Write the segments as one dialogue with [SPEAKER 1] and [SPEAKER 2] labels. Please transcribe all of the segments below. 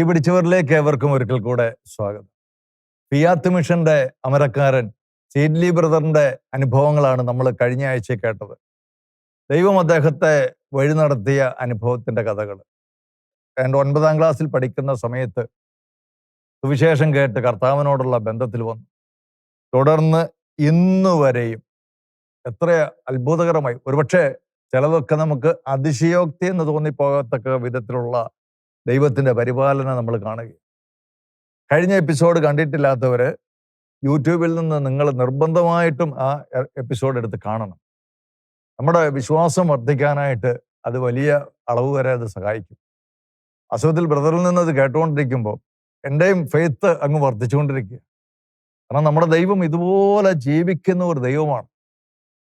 [SPEAKER 1] തീ പിടിച്ചവരിലേക്ക് ഏവർക്കും ഒരിക്കൽ കൂടെ സ്വാഗതം. ഫിയാത്ത് മിഷന്റെ അമരക്കാരൻ സീഡ്ലി ബ്രദറിന്റെ അനുഭവങ്ങളാണ് നമ്മൾ കഴിഞ്ഞ ആഴ്ച കേട്ടത്. ദൈവം അദ്ദേഹത്തെ വഴി നടത്തിയ അനുഭവത്തിന്റെ കഥകൾ. 9ാം ക്ലാസ്സിൽ പഠിക്കുന്ന സമയത്ത് സുവിശേഷം കേട്ട് കർത്താവിനോടുള്ള ബന്ധത്തിൽ വന്നു. തുടർന്ന് ഇന്നുവരെയും എത്ര അത്ഭുതകരമായി, ഒരുപക്ഷെ ചിലതൊക്കെ നമുക്ക് അതിശയോക്തി എന്ന് തോന്നിപ്പോകത്തക്ക വിധത്തിലുള്ള ദൈവത്തിന്റെ പരിപാലന നമ്മൾ കാണുക. കഴിഞ്ഞ എപ്പിസോഡ് കണ്ടിട്ടില്ലാത്തവര് യൂട്യൂബിൽ നിന്ന് നിങ്ങൾ നിർബന്ധമായിട്ടും ആ എപ്പിസോഡ് എടുത്ത് കാണണം. നമ്മുടെ വിശ്വാസം വർദ്ധിക്കാനായിട്ട് അത് വലിയ അളവ് വരെ അത് സഹായിക്കും. അസുഖത്തിൽ ബ്രദറിൽ നിന്ന് അത് കേട്ടുകൊണ്ടിരിക്കുമ്പോൾ എൻ്റെയും ഫെയ്ത്ത് അങ്ങ് വർദ്ധിച്ചുകൊണ്ടിരിക്കുക. കാരണം നമ്മുടെ ദൈവം ഇതുപോലെ ജീവിക്കുന്ന ഒരു ദൈവമാണ്.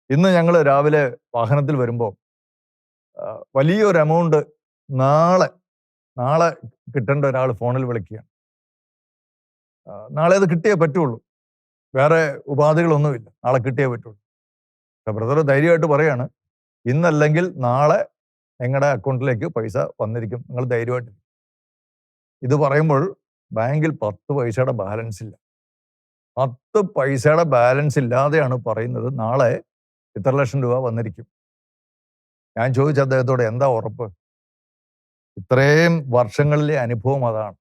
[SPEAKER 1] ഇന്ന് ഞങ്ങൾ രാവിലെ വാഹനത്തിൽ വരുമ്പോൾ വലിയൊരു എമൗണ്ട് നാളെ കിട്ടേണ്ട ഒരാൾ ഫോണിൽ വിളിക്കുകയാണ്. നാളെ അത് കിട്ടിയേ പറ്റുള്ളൂ, വേറെ ഉപാധികളൊന്നുമില്ല, നാളെ കിട്ടിയേ പറ്റുള്ളൂ. ബ്രദർ ധൈര്യമായിട്ട് പറയാണ്, ഇന്നല്ലെങ്കിൽ നാളെ നിങ്ങളുടെ അക്കൗണ്ടിലേക്ക് പൈസ വന്നിരിക്കും, നിങ്ങൾ ധൈര്യമായിട്ട്. ഇത് പറയുമ്പോൾ ബാങ്കിൽ 10 പൈസയുടെ ബാലൻസ് ഇല്ല. 10 പൈസയുടെ ബാലൻസ് ഇല്ലാതെയാണ് പറയുന്നത് നാളെ ഇത്ര ലക്ഷം രൂപ വന്നിരിക്കും. ഞാൻ ചോദിച്ച അദ്ദേഹത്തോട്, എന്താ ഉറപ്പ്? ഇത്രയും വർഷങ്ങളിലെ അനുഭവം അതാണ്.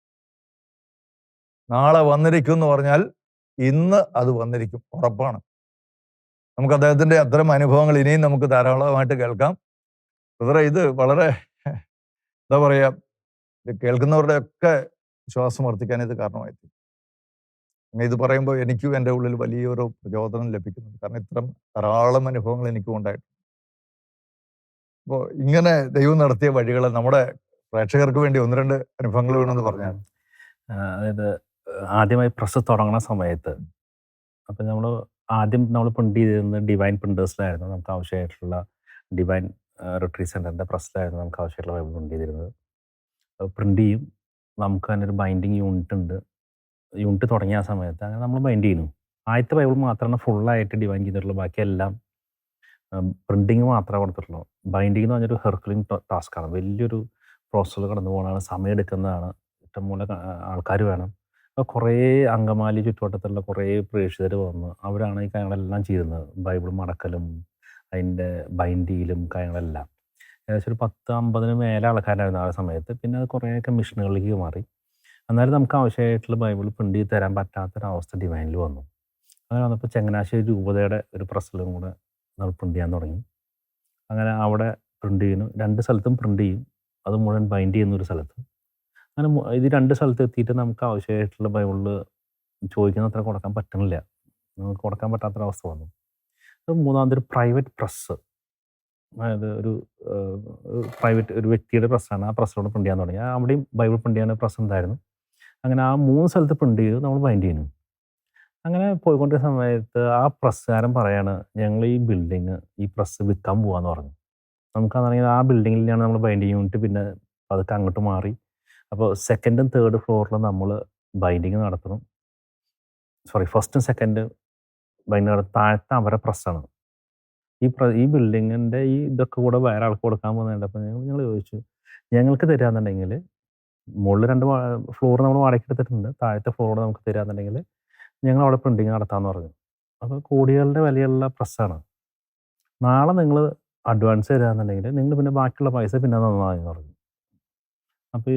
[SPEAKER 1] നാളെ വന്നിരിക്കും എന്ന് പറഞ്ഞാൽ ഇന്ന് അത് വന്നിരിക്കും, ഉറപ്പാണ്. നമുക്ക് അദ്ദേഹത്തിന്റെ അത്തരം അനുഭവങ്ങൾ ഇനിയും നമുക്ക് ധാരാളമായിട്ട് കേൾക്കാം. ബ്രദറെ, ഇത് വളരെ എന്താ പറയാ, ഇത് കേൾക്കുന്നവരുടെ ഒക്കെ വിശ്വാസം വർദ്ധിക്കാൻ ഇത് കാരണമായി. ഇത് പറയുമ്പോൾ എനിക്കും എൻ്റെ ഉള്ളിൽ വലിയൊരു പ്രചോദനം ലഭിക്കുന്നുണ്ട്. കാരണം ഇത്തരം ധാരാളം അനുഭവങ്ങൾ എനിക്കും ഉണ്ടായിട്ടുണ്ട്. അപ്പോൾ ഇങ്ങനെ ദൈവം നടത്തിയ വഴികൾ നമ്മുടെ പ്രേക്ഷകർക്ക് വേണ്ടി 1-2 അനുഭവങ്ങൾ വേണമെന്ന് പറഞ്ഞാൽ.
[SPEAKER 2] അതായത് ആദ്യമായി പ്രസ് തുടങ്ങുന്ന സമയത്ത് അപ്പം നമ്മൾ പ്രിന്റ് ചെയ്തിരുന്നത് ഡിവൈൻ പ്രിന്റേഴ്സിലായിരുന്നു. നമുക്ക് ആവശ്യമായിട്ടുള്ള ഡിവൈൻ റിട്രീറ്റ് സെൻ്ററിൻ്റെ പ്രസ്സിലായിരുന്നു നമുക്ക് ആവശ്യമായിട്ടുള്ള ബൈബിൾ പ്രിന്റ് ചെയ്തിരുന്നത്. പ്രിന്റ് ചെയ്യും, നമുക്ക് തന്നെ ഒരു ബൈൻഡിങ് യൂണിറ്റ് ഉണ്ട്. യൂണിറ്റ് തുടങ്ങിയ ആ സമയത്ത് അങ്ങനെ നമ്മൾ ബൈൻഡ് ചെയ്യുന്നു. ആദ്യത്തെ ബൈബിൾ മാത്രമാണ് ഫുള്ളായിട്ട് ഡിവൈൻ ചെയ്തിട്ടുള്ളൂ, ബാക്കിയെല്ലാം പ്രിന്റിങ് മാത്രമേ കൊടുത്തിട്ടുള്ളൂ. ബൈൻഡിങ് എന്ന് പറഞ്ഞൊരു ഹെർക്കുലിംഗ് ടാസ്ക്കാണ്, വലിയൊരു പ്രോസസ്സുകൾ കടന്നു പോകുന്നതാണ്, സമയമെടുക്കുന്നതാണ്, ഇഷ്ടംപോലെ ആൾക്കാർ വേണം. അപ്പോൾ കുറേ അങ്കമാലി ചുറ്റുവട്ടത്തുള്ള കുറേ പ്രേക്ഷിതർ വന്ന് അവരാണ് ഈ കാര്യങ്ങളെല്ലാം ചെയ്യുന്നത്. ബൈബിൾ മടക്കലും അതിൻ്റെ ബൈൻഡിയിലും കാര്യങ്ങളെല്ലാം. ഏകദേശം ഒരു 10-50 മേലെ ആൾക്കാരായിരുന്നു ആ സമയത്ത്. പിന്നെ അത് കുറേയൊക്കെ മിഷനുകളിലേക്ക് മാറി. എന്നാലും നമുക്ക് ആവശ്യമായിട്ടുള്ള ബൈബിൾ പ്രിന്റ് ചെയ്ത് തരാൻ പറ്റാത്തൊരവസ്ഥ ഡിവൈനിൽ വന്നു. അങ്ങനെ വന്നപ്പോൾ ചങ്ങനാശ്ശേരി രൂപതയുടെ ഒരു പ്രസ്സിലും കൂടെ നമ്മൾ പ്രിന്റ് ചെയ്യാൻ തുടങ്ങി. അങ്ങനെ അവിടെ പ്രിന്റ് ചെയ്യുന്നു, 2 സ്ഥലത്തും പ്രിന്റ് ചെയ്യും, അത് മുഴുവൻ ബൈൻഡ് ചെയ്യുന്ന ഒരു സ്ഥലത്ത്. അങ്ങനെ ഇത് 2 സ്ഥലത്ത് എത്തിയിട്ട് നമുക്ക് ആവശ്യമായിട്ടുള്ള ബൈബിളിൽ ചോദിക്കുന്ന അത്ര കൊടുക്കാൻ പറ്റണില്ല, നമുക്ക് കൊടുക്കാൻ പറ്റാത്തൊരവസ്ഥ വന്നു. അത് മൂന്നാമതൊരു പ്രൈവറ്റ് പ്രസ്, അതായത് ഒരു വ്യക്തിയുടെ പ്രസ്സാണ്, ആ പ്രസ്സിലൂടെ പ്രിന്റ് ചെയ്യാൻ തുടങ്ങി. അവിടെയും ബൈബിൾ പ്രിന്റ് ചെയ്യാൻ പ്രസ് ഉണ്ടായിരുന്നു. അങ്ങനെ ആ 3 സ്ഥലത്ത് പ്രിന്റ് ചെയ്ത് നമ്മൾ ബൈൻഡ് ചെയ്യുന്നു. അങ്ങനെ പോയിക്കൊണ്ടിരുന്ന സമയത്ത് ആ പ്രസ്സുകാരൻ പറയാണ്, ഞങ്ങൾ ഈ ബിൽഡിങ് ഈ പ്രസ് വിൽക്കാൻ പോകാമെന്ന് പറഞ്ഞു. നമുക്കാണെങ്കിൽ ആ ബിൽഡിങ്ങിലാണ് നമ്മൾ ബൈൻഡിങ് യൂണിറ്റ്, പിന്നെ അതൊക്കെ അങ്ങോട്ട് മാറി. അപ്പോൾ 2nd, 3rd ഫ്ലോറിൽ നമ്മൾ ബൈൻഡിങ് നടത്തണം. ഫസ്റ്റും 2nd ബൈൻഡിങ് നടത്തും. താഴത്തെ അവരെ പ്രസ്സാണ്. ഈ ബിൽഡിങ്ങിൻ്റെ ഈ ഇതൊക്കെ കൂടെ വേറെ ആൾക്ക് കൊടുക്കാൻ പോകുന്നുണ്ട്. അപ്പോൾ ഞങ്ങൾ ചോദിച്ചു, ഞങ്ങൾക്ക് തരാമെന്നുണ്ടെങ്കിൽ മുകളിൽ 2 ഫ്ലോർ നമ്മൾ വാടകയ്ക്ക് എടുത്തിട്ടുണ്ട്, താഴത്തെ ഫ്ലോർ നമുക്ക് തരാമെന്നുണ്ടെങ്കിൽ ഞങ്ങൾ അവിടെ പ്രിൻറ്റിങ് നടത്താമെന്ന് പറഞ്ഞു. അപ്പോൾ കോടികളുടെ വിലയുള്ള പ്രസ്സാണ്. നാളെ നിങ്ങൾ അഡ്വാൻസ് തരാമെന്നുണ്ടെങ്കിൽ നിങ്ങൾ പിന്നെ ബാക്കിയുള്ള പൈസ പിന്നെ തന്നാന്ന് പറഞ്ഞു. അപ്പോൾ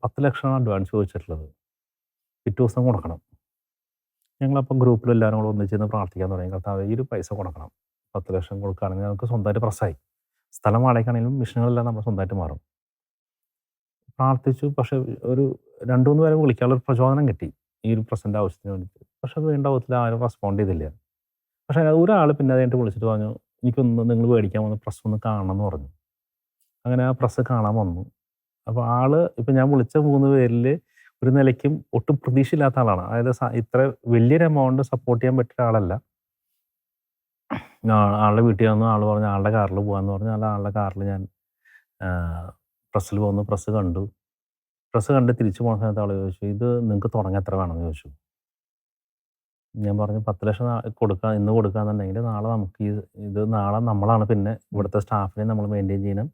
[SPEAKER 2] 10 ലക്ഷമാണ് അഡ്വാൻസ് ചോദിച്ചിട്ടുള്ളത്, പിറ്റേ ദിവസം കൊടുക്കണം. ഞങ്ങളപ്പോൾ ഗ്രൂപ്പിലെല്ലാവരും കൂടെ ഒന്നിച്ചിരുന്ന് പ്രാർത്ഥിക്കാൻ തുടങ്ങി, കർത്താവേ ഈ ഒരു പൈസ കൊടുക്കണം, 10 ലക്ഷം കൊടുക്കുകയാണെങ്കിൽ നമുക്ക് സ്വന്തമായിട്ട് പ്രസ്സായി, സ്ഥലം വാടകയ്ക്കാണെങ്കിലും മിഷനുകളെല്ലാം നമ്മൾ സ്വന്തമായിട്ട് മാറും. പ്രാർത്ഥിച്ചു. പക്ഷെ ഒരു 2-3 പേരെ വിളിക്കാനുള്ളൊരു പ്രചോദനം കിട്ടി ഈ ഒരു പ്രസൻ്റ് ആവശ്യത്തിന് വേണ്ടിയിട്ട്. പക്ഷെ അത് വേണ്ട വിധത്തിൽ ആരും റെസ്പോണ്ട് ചെയ്തില്ല. പക്ഷേ ഒരാൾ പിന്നെ അതായിട്ട് വിളിച്ചിട്ട് പറഞ്ഞു, എനിക്കൊന്ന് നിങ്ങൾ മേടിക്കാൻ വന്ന പ്രസ് ഒന്ന് കാണണം എന്ന് പറഞ്ഞു. അങ്ങനെ ആ പ്രസ് കാണാൻ വന്നു. അപ്പോൾ ഇപ്പം ഞാൻ വിളിച്ച 3 പേരിൽ ഒരു നിലയ്ക്കും ഒട്ടും പ്രതീക്ഷയില്ലാത്ത ആളാണ്. അതായത് ഇത്ര വലിയൊരു എമൗണ്ട് സപ്പോർട്ട് ചെയ്യാൻ പറ്റിയ ആളല്ല. ആളുടെ വീട്ടിൽ വന്നു, ആൾ പറഞ്ഞു ആളുടെ കാറിൽ പോകാമെന്ന് പറഞ്ഞു. ആളുടെ കാറിൽ ഞാൻ പ്രസ്സിൽ വന്നു, പ്രസ് കണ്ട് തിരിച്ചു പോകുന്ന സമയത്ത് ആൾ ചോദിച്ചു, ഇത് നിങ്ങൾക്ക് തുടങ്ങാൻ എത്ര വേണമെന്ന് ചോദിച്ചു. ഞാൻ പറഞ്ഞു 10 ലക്ഷം ഇന്ന് കൊടുക്കാന്നുണ്ടെങ്കിൽ നാളെ നമുക്ക് നാളെ നമ്മളാണ് പിന്നെ ഇവിടുത്തെ സ്റ്റാഫിനെ നമ്മൾ മെയിൻറ്റെയിൻ ചെയ്യണം,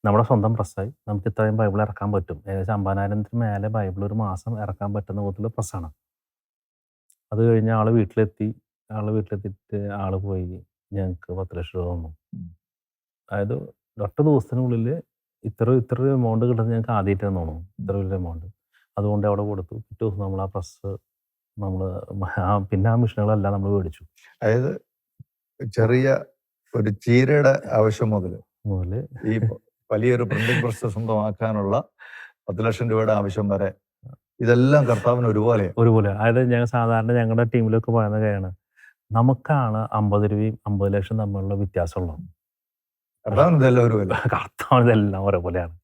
[SPEAKER 2] നമ്മുടെ സ്വന്തം പ്രസ്സായി. നമുക്ക് ഇത്രയും ബൈബിൾ ഇറക്കാൻ പറ്റും. ഏകദേശം 50,000 മേലെ ബൈബിൾ ഒരു മാസം ഇറക്കാൻ പറ്റുന്ന വിധത്തിലുള്ള പ്രസ്സാണ്. അത് കഴിഞ്ഞ് ആള് വീട്ടിലെത്തി. ആള് വീട്ടിലെത്തിയിട്ട് ആള് പോയി ഞങ്ങൾക്ക് 10,00,000 രൂപ തന്നു. അതായത് ഒറ്റ ദിവസത്തിനുള്ളിൽ ഇത്ര എമൗണ്ട് കിട്ടുന്നത് ഞങ്ങൾക്ക് ആദ്യമായിട്ടാണ് തോന്നുന്നു. ഇത്ര വലിയ എമൗണ്ട്. അതുകൊണ്ട് അവിടെ കൊടുത്തു. പിറ്റേ ദിവസം നമ്മൾ ആ പ്രസ് പിന്നെ ആ മെഷീനുകളെല്ലാം നമ്മൾ മേടിച്ചു.
[SPEAKER 1] അതായത് ചെറിയ ഒരു ചീരയുടെ ആവശ്യം മുതൽ ഈ വലിയൊരു പ്രിന്റിംഗ് പ്രസ് സ്വന്തമാക്കാനുള്ള 10,00,000 രൂപയുടെ ആവശ്യം വരെ ഇതെല്ലാം കർത്താവിന് ഒരുപോലെ.
[SPEAKER 2] അതായത് ഞങ്ങൾ സാധാരണ ഞങ്ങളുടെ ടീമിലൊക്കെ പറയുന്ന കാര്യമാണ്, നമുക്കാണ് 50 രൂപയും 50,00,000 തമ്മിലുള്ള വ്യത്യാസമുള്ളത്.
[SPEAKER 1] കർത്താവിന് ഇതെല്ലാം ഒരുപോലെ.
[SPEAKER 2] കർത്താവിന് ഇതെല്ലാം ഒരേപോലെയാണ്.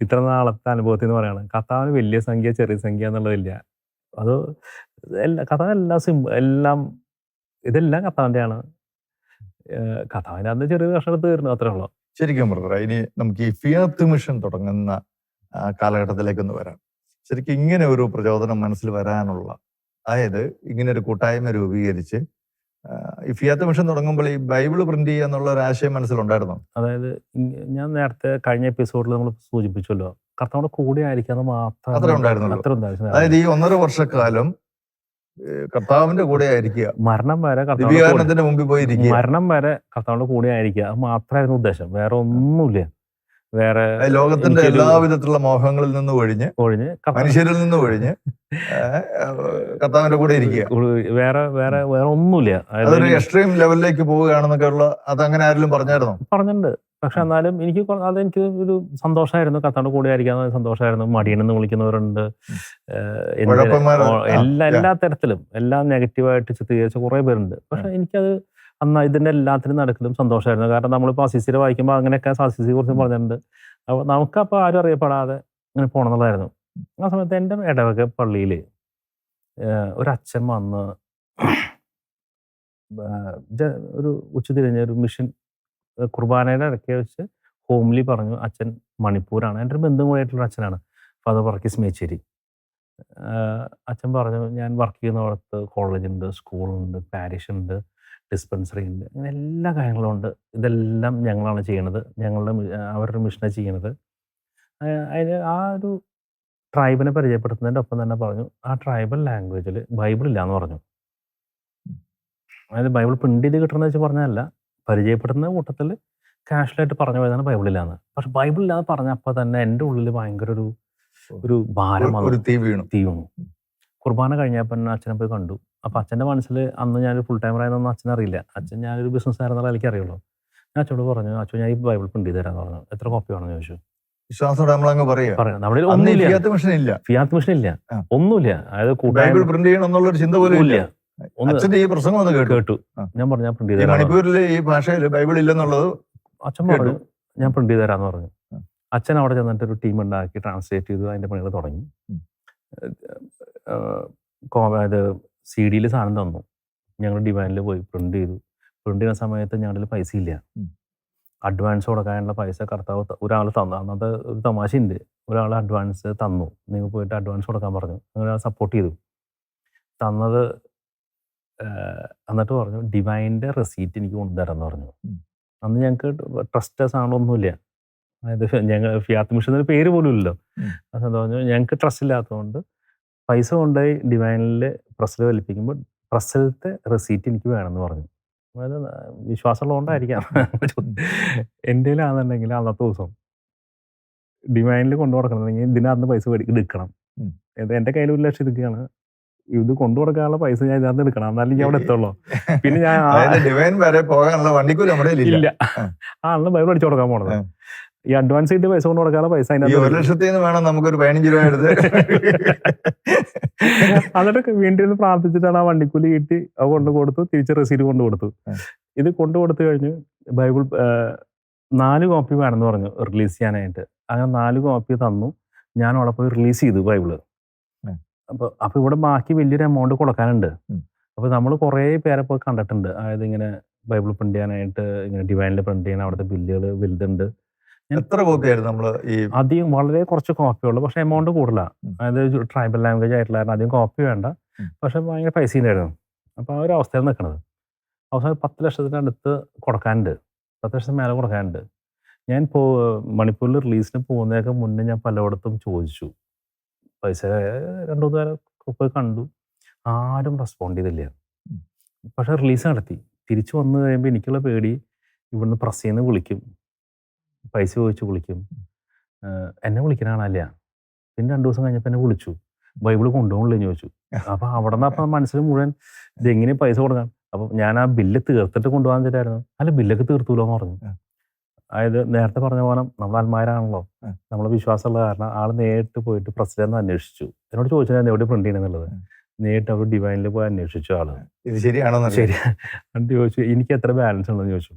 [SPEAKER 2] ഇത്ര നാളത്തെ അനുഭവത്തിൽ നിന്ന് പറയാണ്, കർത്താവിന് വലിയ സംഖ്യ ചെറിയ സംഖ്യ എന്നുള്ളതില്ല. അത് കർത്താവ് എല്ലാം ഇതെല്ലാം കർത്താവിൻ്റെയാണ്. കർത്താവിൻ്റെ അന്ന് ചെറിയ കർഷകർ തീർന്നു, അത്രേ ഉള്ളൂ.
[SPEAKER 1] ശരിക്കും ബ്രദർ, ഇനി നമുക്ക് ഈ ഫിയാത്ത് മിഷൻ തുടങ്ങുന്ന കാലഘട്ടത്തിലേക്കൊന്ന് വരാം. ശരിക്കും ഇങ്ങനെ ഒരു പ്രചോദനം മനസ്സിൽ വരാനുള്ള, അതായത് ഇങ്ങനെ ഒരു കൂട്ടായ്മ രൂപീകരിച്ച് ഈ ഫിയാത്ത് മിഷൻ തുടങ്ങുമ്പോൾ ഈ ബൈബിള് പ്രിന്റ് ചെയ്യുക എന്നുള്ള ഒരു ആശയം മനസ്സിലുണ്ടായിരുന്നു.
[SPEAKER 2] അതായത് ഞാൻ നേരത്തെ കഴിഞ്ഞ എപ്പിസോഡിൽ നമ്മൾ സൂചിപ്പിച്ചല്ലോ, കർത്താവിന്റെ കൂടെ ആയിരിക്കാന്ന് മാത്രം
[SPEAKER 1] അത്ര ഉണ്ടായിരുന്നുള്ളൂ. അതായത് ഈ 1.5 വർഷക്കാലം കർത്താവിന്റെ കൂടെ ആയിരിക്കുക,
[SPEAKER 2] മരണം വരെ
[SPEAKER 1] ദിവ്യകാരണത്തിന്റെ മുമ്പിൽ പോയി ഇരിക്കുക,
[SPEAKER 2] മരണം വരെ കർത്താവിന്റെ കൂടെ ആയിരിക്കുക. അത് മാത്രമായിരുന്നു ഉദ്ദേശം, വേറെ ഒന്നുമില്ല. വേറെ
[SPEAKER 1] ലോകത്തിന്റെ എല്ലാവിധത്തിലുള്ള മോഹങ്ങളിൽ നിന്ന് ഒഴിഞ്ഞ് മനുഷ്യരിൽ നിന്ന് ഒഴിഞ്ഞ് കർത്താവിന്റെ കൂടെ ഇരിക്കുക,
[SPEAKER 2] വേറെ വേറെ വേറെ ഒന്നുമില്ല.
[SPEAKER 1] അതൊരു എക്സ്ട്രീം ലെവലിലേക്ക് പോവുകയാണെന്നൊക്കെ ഉള്ള അതങ്ങനെ ആരെങ്കിലും പറഞ്ഞിട്ടുണ്ട്.
[SPEAKER 2] പക്ഷെ എന്നാലും എനിക്ക് ഒരു സന്തോഷമായിരുന്നു, കർത്താവിന്റെ കൂടെ ആയിരിക്കാന്ന് സന്തോഷമായിരുന്നു. മടിയനെന്ന് വിളിക്കുന്നവരുണ്ട്, എല്ലാ തരത്തിലും എല്ലാം നെഗറ്റീവായിട്ട് ചിത്രീകരിച്ച കുറെ പേരുണ്ട്. പക്ഷെ എനിക്കത് അന്ന് ഇതിന്റെ എല്ലാത്തിനും നടക്കലും സന്തോഷമായിരുന്നു. കാരണം നമ്മളിപ്പോൾ അസിസിയിൽ വായിക്കുമ്പോൾ അങ്ങനെയൊക്കെ അസിസിയെ കുറിച്ച് പറഞ്ഞിട്ടുണ്ട്. അപ്പോൾ നമുക്കപ്പോൾ ആരും അറിയപ്പെടാതെ ഇങ്ങനെ പോകണമെന്നുള്ളതായിരുന്നു. ആ സമയത്ത് എൻ്റെ ഇടവക പള്ളിയിൽ ഒരു അച്ഛൻ വന്ന് ഒരു ഉച്ചതിരിഞ്ഞ ഒരു മിഷൻ കുർബാനയുടെ ഇടയ്ക്ക് വെച്ച് ഹോംലി പറഞ്ഞു. അച്ഛൻ മണിപ്പൂരാണ്, എൻ്റെ ഒരു ബന്ധുവും കൂടെയായിട്ടുള്ള അച്ഛനാണ്, ഫാദർ വർഗീസ് മേച്ചേരി. അച്ഛൻ പറഞ്ഞു, ഞാൻ വർക്ക് ചെയ്യുന്നിടത്ത് കോളേജുണ്ട്, സ്കൂളുണ്ട്, പാരിഷ് ഉണ്ട്, ഡിസ്പെൻസറി ഉണ്ട്, അങ്ങനെ എല്ലാ കാര്യങ്ങളും ഉണ്ട്. ഇതെല്ലാം ഞങ്ങളാണ് ചെയ്യണത്, അവരുടെ മിഷനെ ചെയ്യണത്. അതിന് ആ ഒരു ട്രൈബിനെ പരിചയപ്പെടുത്തുന്നതിൻ്റെ ഒപ്പം തന്നെ പറഞ്ഞു, ആ ട്രൈബൽ ലാംഗ്വേജിൽ ബൈബിൾ ഇല്ലയെന്ന് പറഞ്ഞു. അതായത് ബൈബിൾ പ്രിന്റ് ചെയ്ത് കിട്ടണമെന്ന് വെച്ച് പറഞ്ഞതല്ല, പരിചയപ്പെടുത്തുന്ന കൂട്ടത്തിൽ കാഷ്വലായിട്ട് പറഞ്ഞു പോയതാണ് ബൈബിൾ ഇല്ലാന്ന്. പക്ഷെ ബൈബിൾ ഇല്ലാന്ന് പറഞ്ഞപ്പോൾ തന്നെ എൻ്റെ ഉള്ളിൽ ഭയങ്കര ഒരു ഭാരം വന്നു, തീ വീണു. കുർബാന കഴിഞ്ഞപ്പോൾ അച്ഛനെ പോയി കണ്ടു. അപ്പോൾ അച്ഛൻ്റെ മനസ്സിൽ അന്ന് ഞാനൊരു ഫുൾ ടൈമർ ആയതൊന്നും അച്ഛനറിയില്ല. അച്ഛൻ ഞാനൊരു ബിസിനസ് ആയിരുന്നുള്ള എനിക്ക് അറിയുള്ളൂ. ഞാൻ അച്ഛനോട് പറഞ്ഞു, അച്ഛൻ ഞാൻ ഈ ബൈബിൾ പ്രിന്റ് ചെയ്ത് തരാമെന്ന് പറഞ്ഞു. എത്ര കോപ്പി വേണമെന്ന് ചോദിച്ചു.
[SPEAKER 1] വിശ്വാസത്തോടെ നമ്മളങ്ങ് പറയാം, ഫിയാത്ത് മിഷൻ ഇല്ല,
[SPEAKER 2] ഒന്നുമില്ല. അതായത്
[SPEAKER 1] ബൈബിൾ പ്രിന്റ് ചെയ്യണം എന്നുള്ളൊരു ചിന്ത പോലും ഇല്ല. ഈ പ്രസംഗം ഒന്ന് കേട്ടു.
[SPEAKER 2] ഞാൻ പറഞ്ഞു, ഞാൻ പ്രിന്റ് ചെയ്ത്
[SPEAKER 1] മണിപ്പൂരിൽ ഈ ഭാഷയിൽ ബൈബിൾ ഇല്ലെന്നുള്ളത്
[SPEAKER 2] അച്ഛൻ പറഞ്ഞു, ഞാൻ പ്രിന്റ് ചെയ്ത് തരാമെന്ന് പറഞ്ഞു. അച്ഛൻ അവിടെ ചെന്നിട്ട് ഒരു ടീം ഉണ്ടാക്കി ട്രാൻസ്ലേറ്റ് ചെയ്തു, അതിന്റെ പണികൾ തുടങ്ങി. അതായത് CD-യിൽ സാധനം തന്നു, ഞങ്ങൾ ഡിവൈനിൽ പോയി പ്രിന്റ് ചെയ്തു. പ്രിന്റ് ചെയ്യുന്ന സമയത്ത് ഞങ്ങളുടെ പൈസ ഇല്ല, അഡ്വാൻസ് കൊടുക്കാനുള്ള പൈസ കർത്താവ് ഒരാൾ തന്നു. അന്നത്തെ ഒരു തമാശയുണ്ട്, ഒരാൾ അഡ്വാൻസ് തന്നു, നിങ്ങൾ പോയിട്ട് അഡ്വാൻസ് കൊടുക്കാൻ പറഞ്ഞു. അങ്ങനെ സപ്പോർട്ട് ചെയ്തു. തന്നത് എന്നിട്ട് പറഞ്ഞു, ഡിവൈൻ്റെ റെസീറ്റ് എനിക്ക് കൊണ്ടുതരാമെന്ന് പറഞ്ഞു. അന്ന് ഞങ്ങൾക്ക് ട്രസ്റ്റേഴ്സ് ആണൊന്നുമില്ല, അതായത് ഞങ്ങൾ ഫിയാത്ത് മിഷൻ പേര് പോലും ഇല്ലല്ലോ. അതെന്താ പറഞ്ഞു, ഞങ്ങൾക്ക് ട്രസ്റ്റ് ഇല്ലാത്തതുകൊണ്ട് പൈസ കൊണ്ടുപോയി ഡിവൈനിൽ പ്രസ്സിൽ വലിപ്പിക്കുമ്പോൾ പ്രസ്സിലത്തെ റെസീറ്റ് എനിക്ക് വേണമെന്ന് പറഞ്ഞു. അതായത് വിശ്വാസമുള്ളതുകൊണ്ടായിരിക്കാം. എൻ്റെ ആണെന്നുണ്ടെങ്കിൽ അന്നത്തെ ദിവസം ഡിവൈനിൽ കൊണ്ടു കൊടുക്കണമെങ്കിൽ ഇതിനകത്ത് പൈസ എടുക്കണം. എൻ്റെ കയ്യിൽ 1,00,000 ഇരിക്കുകയാണ്, ഇത് കൊണ്ടു കൊടുക്കാനുള്ള പൈസ ഞാൻ ഇതിനകത്ത് എടുക്കണം, എന്നാലും ഞാൻ അവിടെ എത്തുള്ളൂ. പിന്നെ ഞാൻ
[SPEAKER 1] ഡിവൈൻ വരെ പോകാനുള്ള വണ്ടിക്കൂലി നമ്മുടെ ഇല്ല.
[SPEAKER 2] ആണല്ലോ ബൈബിൾ അടിച്ചു കൊടുക്കാൻ പോണത്. ഈ അഡ്വാൻസ് ആയിട്ട് പൈസ കൊണ്ട് കൊടുക്കാനുള്ള പൈസ
[SPEAKER 1] 1,00,000 വേണം നമുക്കൊരു 15 രൂപ എടുത്ത്.
[SPEAKER 2] എന്നിട്ട് വീണ്ടും പ്രാർത്ഥിച്ചിട്ടാണ് ആ വണ്ടിക്കൂലി കിട്ടി. അത് കൊണ്ട് കൊടുത്തു, തിരിച്ച് റെസീറ്റ് കൊണ്ട് കൊടുത്തു. ഇത് കൊണ്ടു കൊടുത്തു കഴിഞ്ഞ് ബൈബിൾ 4 കോപ്പി വേണമെന്ന് പറഞ്ഞു റിലീസ് ചെയ്യാനായിട്ട്. അങ്ങനെ 4 കോപ്പി തന്നു. ഞാൻ അവിടെ പോയി റിലീസ് ചെയ്തു ബൈബിള്. അപ്പൊ ഇവിടെ ബാക്കി വലിയൊരു എമൗണ്ട് കൊടുക്കാനുണ്ട്. അപ്പൊ നമ്മൾ കുറേ പേരെ പോയി കണ്ടിട്ടുണ്ട്, അതായത് ഇങ്ങനെ ബൈബിൾ പ്രിന്റ് ചെയ്യാനായിട്ട്, ഇങ്ങനെ ഡിവൈനിൽ പ്രിന്റ് ചെയ്യാൻ അവിടുത്തെ ബില്ലുകൾ വലുതുണ്ട്.
[SPEAKER 1] എത്ര കോപ്പിയായിരുന്നു നമ്മള്?
[SPEAKER 2] അധികം വളരെ കുറച്ച് കോപ്പിയുള്ളൂ, പക്ഷെ എമൗണ്ട് കൂടുതലാണ്. അതായത് ട്രൈബൽ ലാംഗ്വേജ് ആയിട്ടുള്ള അധികം കോപ്പി വേണ്ട, പക്ഷെ ഭയങ്കര പൈസ ഉണ്ടായിരുന്നു. അപ്പൊ ആ ഒരു അവസ്ഥയിൽ നിൽക്കണത്. അവസാനം 10 ലക്ഷത്തിനടുത്ത് കൊടുക്കാനുണ്ട്, 10 ലക്ഷത്തിന് മേലെ കൊടുക്കാനുണ്ട്. ഞാൻ മണിപ്പൂരിൽ റിലീസിന് പോകുന്നതൊക്കെ മുന്നേ ഞാൻ പലയിടത്തും ചോദിച്ചു. പൈസ 2-3 നേരം പോയി കണ്ടു. ആരും റെസ്പോണ്ട് ചെയ്തില്ല.
[SPEAKER 1] ഉം.
[SPEAKER 2] പക്ഷെ റിലീസ് നടത്തി. തിരിച്ചു വന്നു കഴിയുമ്പോൾ എനിക്കുള്ള പേടി ഇവിടുന്ന് പ്രസ്സിൽ നിന്ന് വിളിക്കും. പൈസ ചോദിച്ച് വിളിക്കും. എന്നെ വിളിക്കുന്ന ആളല്ല. പിന്നെ 2 ദിവസം കഴിഞ്ഞപ്പോൾ എന്നെ വിളിച്ചു. ബൈബിള് കൊണ്ടുപോകണില്ലെന്ന് ചോദിച്ചു. അപ്പോൾ അവിടെ നിന്ന് അപ്പം മനസ്സിൽ മുഴുവൻ ഇതെങ്ങനെ പൈസ കൊടുക്കാം. അപ്പം ഞാൻ ആ ബില്ല് തീർത്തിട്ട് കൊണ്ടുപോകാൻ തരായിരുന്നു. അല്ല ബില്ലൊക്കെ തീർത്തൂല്ലോ എന്ന് പറഞ്ഞു. അതായത് നേരത്തെ പറഞ്ഞ പോലെ നമ്മൾ അൽമാരാണല്ലോ, നമ്മളെ വിശ്വാസമുള്ള കാരണം ആൾ നേരിട്ട് പോയിട്ട് പ്രസിഡന്റ് അന്വേഷിച്ചു. എന്നോട് ചോദിച്ചു ഞാൻ എവിടെ പ്രിന്റ് ചെയ്യണമെന്നുള്ളത്. നേരിട്ട് അവർ ഡിവൈനിൽ പോയി അന്വേഷിച്ചു ആള്.
[SPEAKER 1] ഇത് ശരിയാണോ?
[SPEAKER 2] ശരി. എന്നിട്ട് ചോദിച്ചു എനിക്ക് എത്ര ബാലൻസ് ഉണ്ടെന്ന് ചോദിച്ചു.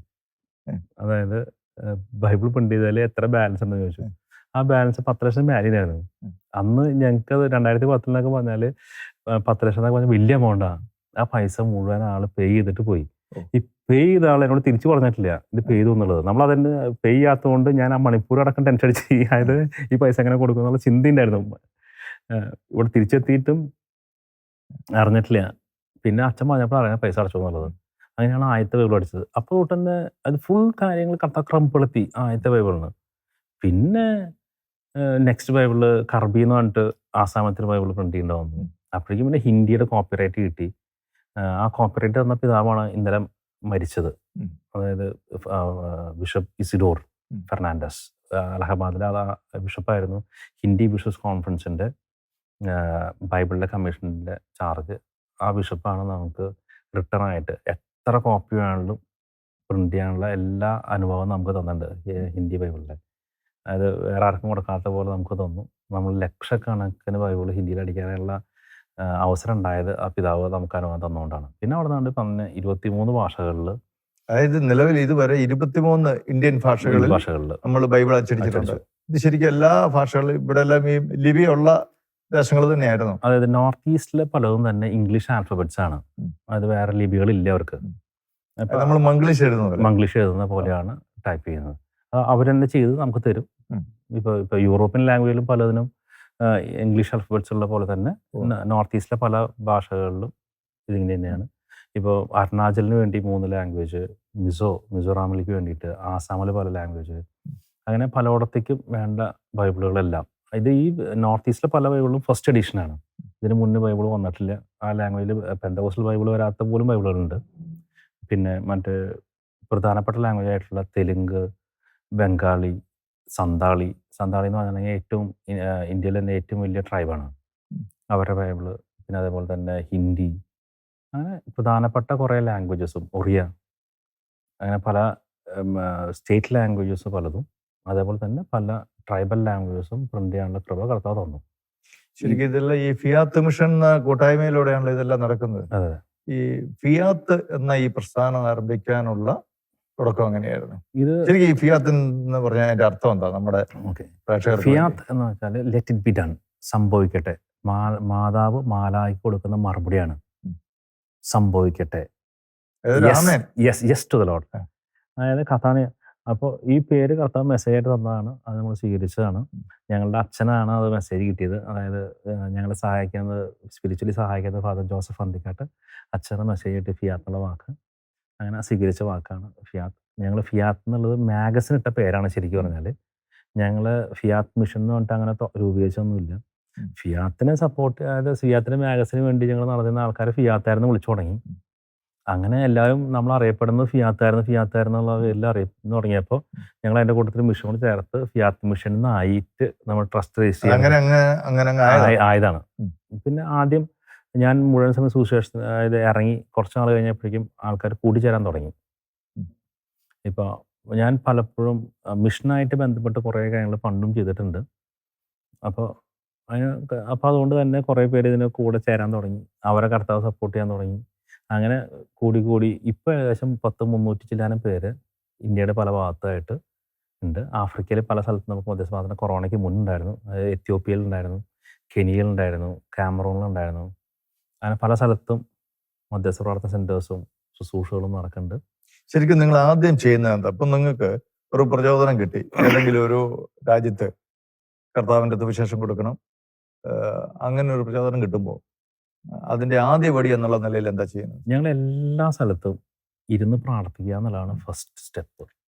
[SPEAKER 2] അതായത് ബൈബിൾ പ്രിന്റ് ചെയ്താൽ എത്ര ബാലൻസ് ഉണ്ടെന്ന് ചോദിച്ചു. ആ ബാലൻസ് 10 ലക്ഷം മേലിനായിരുന്നു. അന്ന് ഞങ്ങൾക്ക് 2010 പറഞ്ഞാൽ 10 ലക്ഷം എന്നൊക്കെ പറഞ്ഞാൽ വലിയ എമൗണ്ടാണ്. ആ പൈസ മുഴുവൻ ആൾ പേ ചെയ്തിട്ട് പോയി. ഈ പേ ചെയ്ത ആൾ എന്നോട് തിരിച്ചു പറഞ്ഞിട്ടില്ല ഇത് പേ ചെയ്തു എന്നുള്ളത്. നമ്മൾ അതിന് പേ ചെയ്യാത്തതുകൊണ്ട് ഞാൻ ആ മണിപ്പൂർ അടക്കം ടെൻഷൻ അടിച്ച് അതായത് ഈ പൈസ എങ്ങനെ കൊടുക്കും എന്നുള്ള ചിന്ത ഉണ്ടായിരുന്നു. ഇവിടെ തിരിച്ചെത്തിയിട്ടും അറിഞ്ഞിട്ടില്ല. പിന്നെ അച്ഛൻ പറഞ്ഞപ്പോൾ അറിയാൻ പൈസ അടച്ചു എന്നുള്ളത്. അങ്ങനെയാണ് ആദ്യത്തെ ബൈബിൾ അടിച്ചത്. അപ്പോൾ തൊട്ട് തന്നെ അത് ഫുൾ കാര്യങ്ങൾ ക്രമപ്പെടുത്തി ആദ്യത്തെ ബൈബിളിന്. പിന്നെ നെക്സ്റ്റ് ബൈബിള് കർബി എന്ന് പറഞ്ഞിട്ട് ആസാമത്തിൽ ബൈബിൾ പ്രിന്റ് ചെയ്യേണ്ട വന്നു. അപ്പോഴേക്കും പിന്നെ ഹിന്ദിയുടെ കോപ്പിറൈറ്റ് കിട്ടി. ആ കോപ്പിറൈറ്റ് തന്ന പിതാവാണ് ഇന്നലെ മരിച്ചത്. അതായത് ബിഷപ്പ് ഇസിഡോർ ഫെർണാണ്ടസ്. അലഹബാദിലെ ബിഷപ്പായിരുന്നു. ഹിന്ദി ബിഷപ്സ് കോൺഫറൻസിൻ്റെ ബൈബിളിൻ്റെ കമ്മീഷൻ്റെ ചാർജ്. ആ ബിഷപ്പാണ് നമുക്ക് റിട്ടേൺ ആയിട്ട് എത്ര കോപ്പി വേണമെങ്കിലും പ്രിന്റ് ചെയ്യാനുള്ള എല്ലാ അനുഭവവും നമുക്ക് തന്നിട്ടുണ്ട് ഹിന്ദി ബൈബിളിൻ്റെ. അത് വേറെ ആർക്കും കൊടുക്കാത്ത പോലെ നമുക്ക് തന്നു. നമ്മൾ ലക്ഷക്കണക്കിന് ബൈബിൾ ഹിന്ദിയിൽ അടിക്കാനുള്ള അവസരം ഉണ്ടായത് ആ പിതാവ് നമുക്ക് അനുഭവം തന്നുകൊണ്ടാണ്. പിന്നെ അവിടെ നിന്നാണ്ട് പറഞ്ഞ 23 ഭാഷകളിൽ,
[SPEAKER 1] അതായത് നിലവിൽ ഇതുവരെ 23 ഇന്ത്യൻ ഭാഷകളിൽ നമ്മൾ ബൈബിൾ അച്ചടിച്ചിട്ടുണ്ട്. ഇത് ശരിക്കും എല്ലാ ഭാഷകളിലും ഇവിടെ എല്ലാം ഈ ലിപിയുള്ള ദേശങ്ങൾ തന്നെയായിരുന്നു.
[SPEAKER 2] അതായത് നോർത്ത് ഈസ്റ്റിലെ പലതും തന്നെ ഇംഗ്ലീഷ് ആൽഫബറ്റ്സ് ആണ്. അത് വേറെ ലിപികളില്ല അവർക്ക്.
[SPEAKER 1] നമ്മൾ മംഗ്ലീഷ്
[SPEAKER 2] എഴുതുന്ന പോലെയാണ് ടൈപ്പ് ചെയ്യുന്നത്. അവരെന്നെ ചെയ്ത് നമുക്ക് തരും. ഇപ്പോൾ യൂറോപ്യൻ ലാംഗ്വേജിലും പലതിനും ഇംഗ്ലീഷ് ആൽഫബറ്റ്സ് ഉള്ള പോലെ തന്നെ നോർത്ത് ഈസ്റ്റിലെ പല ഭാഷകളിലും ഇതിങ്ങനെ തന്നെയാണ്. ഇപ്പോൾ അരുണാചലിന് വേണ്ടി 3 ലാംഗ്വേജ്, മിസോറാമിലേക്ക് വേണ്ടിയിട്ട്, ആസാമിൽ പല ലാംഗ്വേജ്, അങ്ങനെ പലയിടത്തേക്കും വേണ്ട ബൈബിളുകളെല്ലാം. ഇത് ഈ നോർത്ത് ഈസ്റ്റിലെ പല ബൈബിളും ഫസ്റ്റ് എഡിഷനാണ്. ഇതിന് മുന്നേ ബൈബിൾ വന്നിട്ടില്ല. ആ ലാംഗ്വേജിൽ പെന്തക്കോസ്റ്റൽ ബൈബിൾ വരാത്ത പോലും ബൈബിളുകളുണ്ട്. പിന്നെ മറ്റ് പ്രധാനപ്പെട്ട ലാംഗ്വേജ് ആയിട്ടുള്ള തെലുങ്ക്, ബംഗാളി, സന്താളി എന്ന് പറഞ്ഞിട്ടുണ്ടെങ്കിൽ ഏറ്റവും ഇന്ത്യയിലെ തന്നെ ഏറ്റവും വലിയ ട്രൈബാണ്. അവരുടെ ബൈബിള്. പിന്നെ അതേപോലെ തന്നെ ഹിന്ദി, അങ്ങനെ പ്രധാനപ്പെട്ട കുറേ ലാംഗ്വേജസും, ഒറിയ, അങ്ങനെ പല സ്റ്റേറ്റ് ലാംഗ്വേജസ് പലതും, അതേപോലെ തന്നെ പല ട്രൈബൽ ലാംഗ്വേജസും പ്രിന്റ് ചെയ്യാനുള്ള കൃപ കർത്താവ് തന്നു.
[SPEAKER 1] ശരിക്കും ഇതെല്ലാം ഈ ഫിയാത്ത് മിഷൻ എന്ന കൂട്ടായ്മയിലൂടെയാണല്ലോ ഇതെല്ലാം നടക്കുന്നത്.
[SPEAKER 2] അതെ.
[SPEAKER 1] ഈ ഫിയാത്ത് എന്ന ഈ പ്രസ്ഥാനം ആരംഭിക്കാനുള്ള തുടക്കം എങ്ങനെയായിരുന്നു?
[SPEAKER 2] ഇത്
[SPEAKER 1] ശരിക്കും ഈ ഫിയാത്ത് എന്ന് പറഞ്ഞാൽ അതിന്റെ അർത്ഥം എന്താ? നമ്മുടെ പ്രേക്ഷകർ
[SPEAKER 2] ഫിയാത്ത് എന്ന് വെച്ചാൽ ലെറ്റ് ഇറ്റ് ബി ഡൺ, സംഭവിക്കട്ടെ. മാതാവ് മാലായിക്ക് കൊടുക്കുന്ന മറുപടിയാണ് സംഭവിക്കട്ടെ. Yes to the Lord. അതായത് കർത്താവിന്. അപ്പോൾ ഈ പേര് കർത്താവ് മെസ്സേജായിട്ട് തന്നതാണ്. അത് നമ്മൾ സ്വീകരിച്ചതാണ്. ഞങ്ങളുടെ അച്ഛനാണ് അത് മെസ്സേജ് കിട്ടിയത്. അതായത് ഞങ്ങളെ സഹായിക്കുന്നത്, സ്പിരിച്വലി സഹായിക്കുന്നത് ഫാദർ ജോസഫ് അന്തിക്കാട്ട് അച്ഛനെ മെസ്സേജ് കിട്ടി ഫിയാത്ത് എന്നുള്ള വാക്ക്. അങ്ങനെ സ്വീകരിച്ച വാക്കാണ് ഫിയാത്ത്. ഞങ്ങൾ ഫിയാത്ത് എന്നുള്ളത് മാഗസിൻ ഇട്ട പേരാണ്. ശരിക്കും പറഞ്ഞാൽ ഞങ്ങൾ ഫിയാത്ത് മിഷൻ എന്ന് പറഞ്ഞിട്ട് അങ്ങനെ രൂപീകരിച്ചൊന്നുമില്ല. ഫിയാത്തിനെ സപ്പോർട്ട്, അതായത് ഫിയാത്തിൻ്റെ മാഗസിന് വേണ്ടി ഞങ്ങൾ നടത്തുന്ന ആൾക്കാരെ ഫിയാത്തായിരുന്നു വിളിച്ചു തുടങ്ങി. അങ്ങനെ എല്ലാവരും നമ്മൾ അറിയപ്പെടുന്നത് ഫിയാത്തായിരുന്നുള്ള പേരിൽ അറിയുന്നു തുടങ്ങിയപ്പോൾ ഞങ്ങൾ അതിൻ്റെ കൂട്ടത്തിൽ മിഷൻ കൂടി ചേർത്ത് ഫിയാത്ത് മിഷൻ എന്നായിട്ട് നമ്മൾ ട്രസ്റ്റ് രജിസ്റ്റർ ആയതാണ്. പിന്നെ ആദ്യം ഞാൻ മുഴുവൻ സമയം സുവിശേഷം, അതായത് ഇറങ്ങി കുറച്ച് നാൾ കഴിഞ്ഞപ്പോഴേക്കും ആൾക്കാർ കൂടിച്ചേരാൻ തുടങ്ങി. ഇപ്പോൾ ഞാൻ പലപ്പോഴും മിഷനായിട്ട് ബന്ധപ്പെട്ട് കുറേ കാര്യങ്ങൾ പണ്ടും ചെയ്തിട്ടുണ്ട്. അപ്പോൾ അതുകൊണ്ട് തന്നെ കുറേ പേര് ഇതിന് കൂടെ ചേരാൻ തുടങ്ങി. അവരെ കർത്താവ് സപ്പോർട്ട് ചെയ്യാൻ തുടങ്ങി. അങ്ങനെ കൂടി ഇപ്പോൾ ഏകദേശം 300 ചില്ലാനം പേര് ഇന്ത്യയുടെ പല ഭാഗത്തായിട്ട് ഉണ്ട്. ആഫ്രിക്കയിൽ പല സ്ഥലത്തും നമുക്ക് മധ്യസ്ഥ കൊറോണയ്ക്ക് മുന്നുണ്ടായിരുന്നു. എത്യോപ്യയിലുണ്ടായിരുന്നു, കെനിയയിലുണ്ടായിരുന്നു, കാമറൂണിലുണ്ടായിരുന്നു. അങ്ങനെ പല സ്ഥലത്തും മധ്യസ്ഥ പ്രാർത്ഥന സെന്റേഴ്സും ശുശ്രൂഷകളും നടക്കുന്നുണ്ട്.
[SPEAKER 1] ശരിക്കും നിങ്ങൾ ആദ്യം ചെയ്യുന്നത് എന്താ? അപ്പം നിങ്ങൾക്ക് ഒരു പ്രചോദനം കിട്ടി, ഏതെങ്കിലും ഒരു രാജ്യത്ത് കർത്താവിൻ്റെ സുവിശേഷം കൊടുക്കണം, അങ്ങനെ ഒരു പ്രചോദനം കിട്ടുമ്പോൾ അതിന്റെ ആദ്യ പടി എന്നുള്ള നിലയിൽ എന്താ ചെയ്യുന്നത്?
[SPEAKER 2] ഞങ്ങൾ എല്ലാ സ്ഥലത്തും ഇരുന്ന് പ്രാർത്ഥിക്കുക എന്നുള്ളതാണ് ഫസ്റ്റ് സ്റ്റെപ്പ്.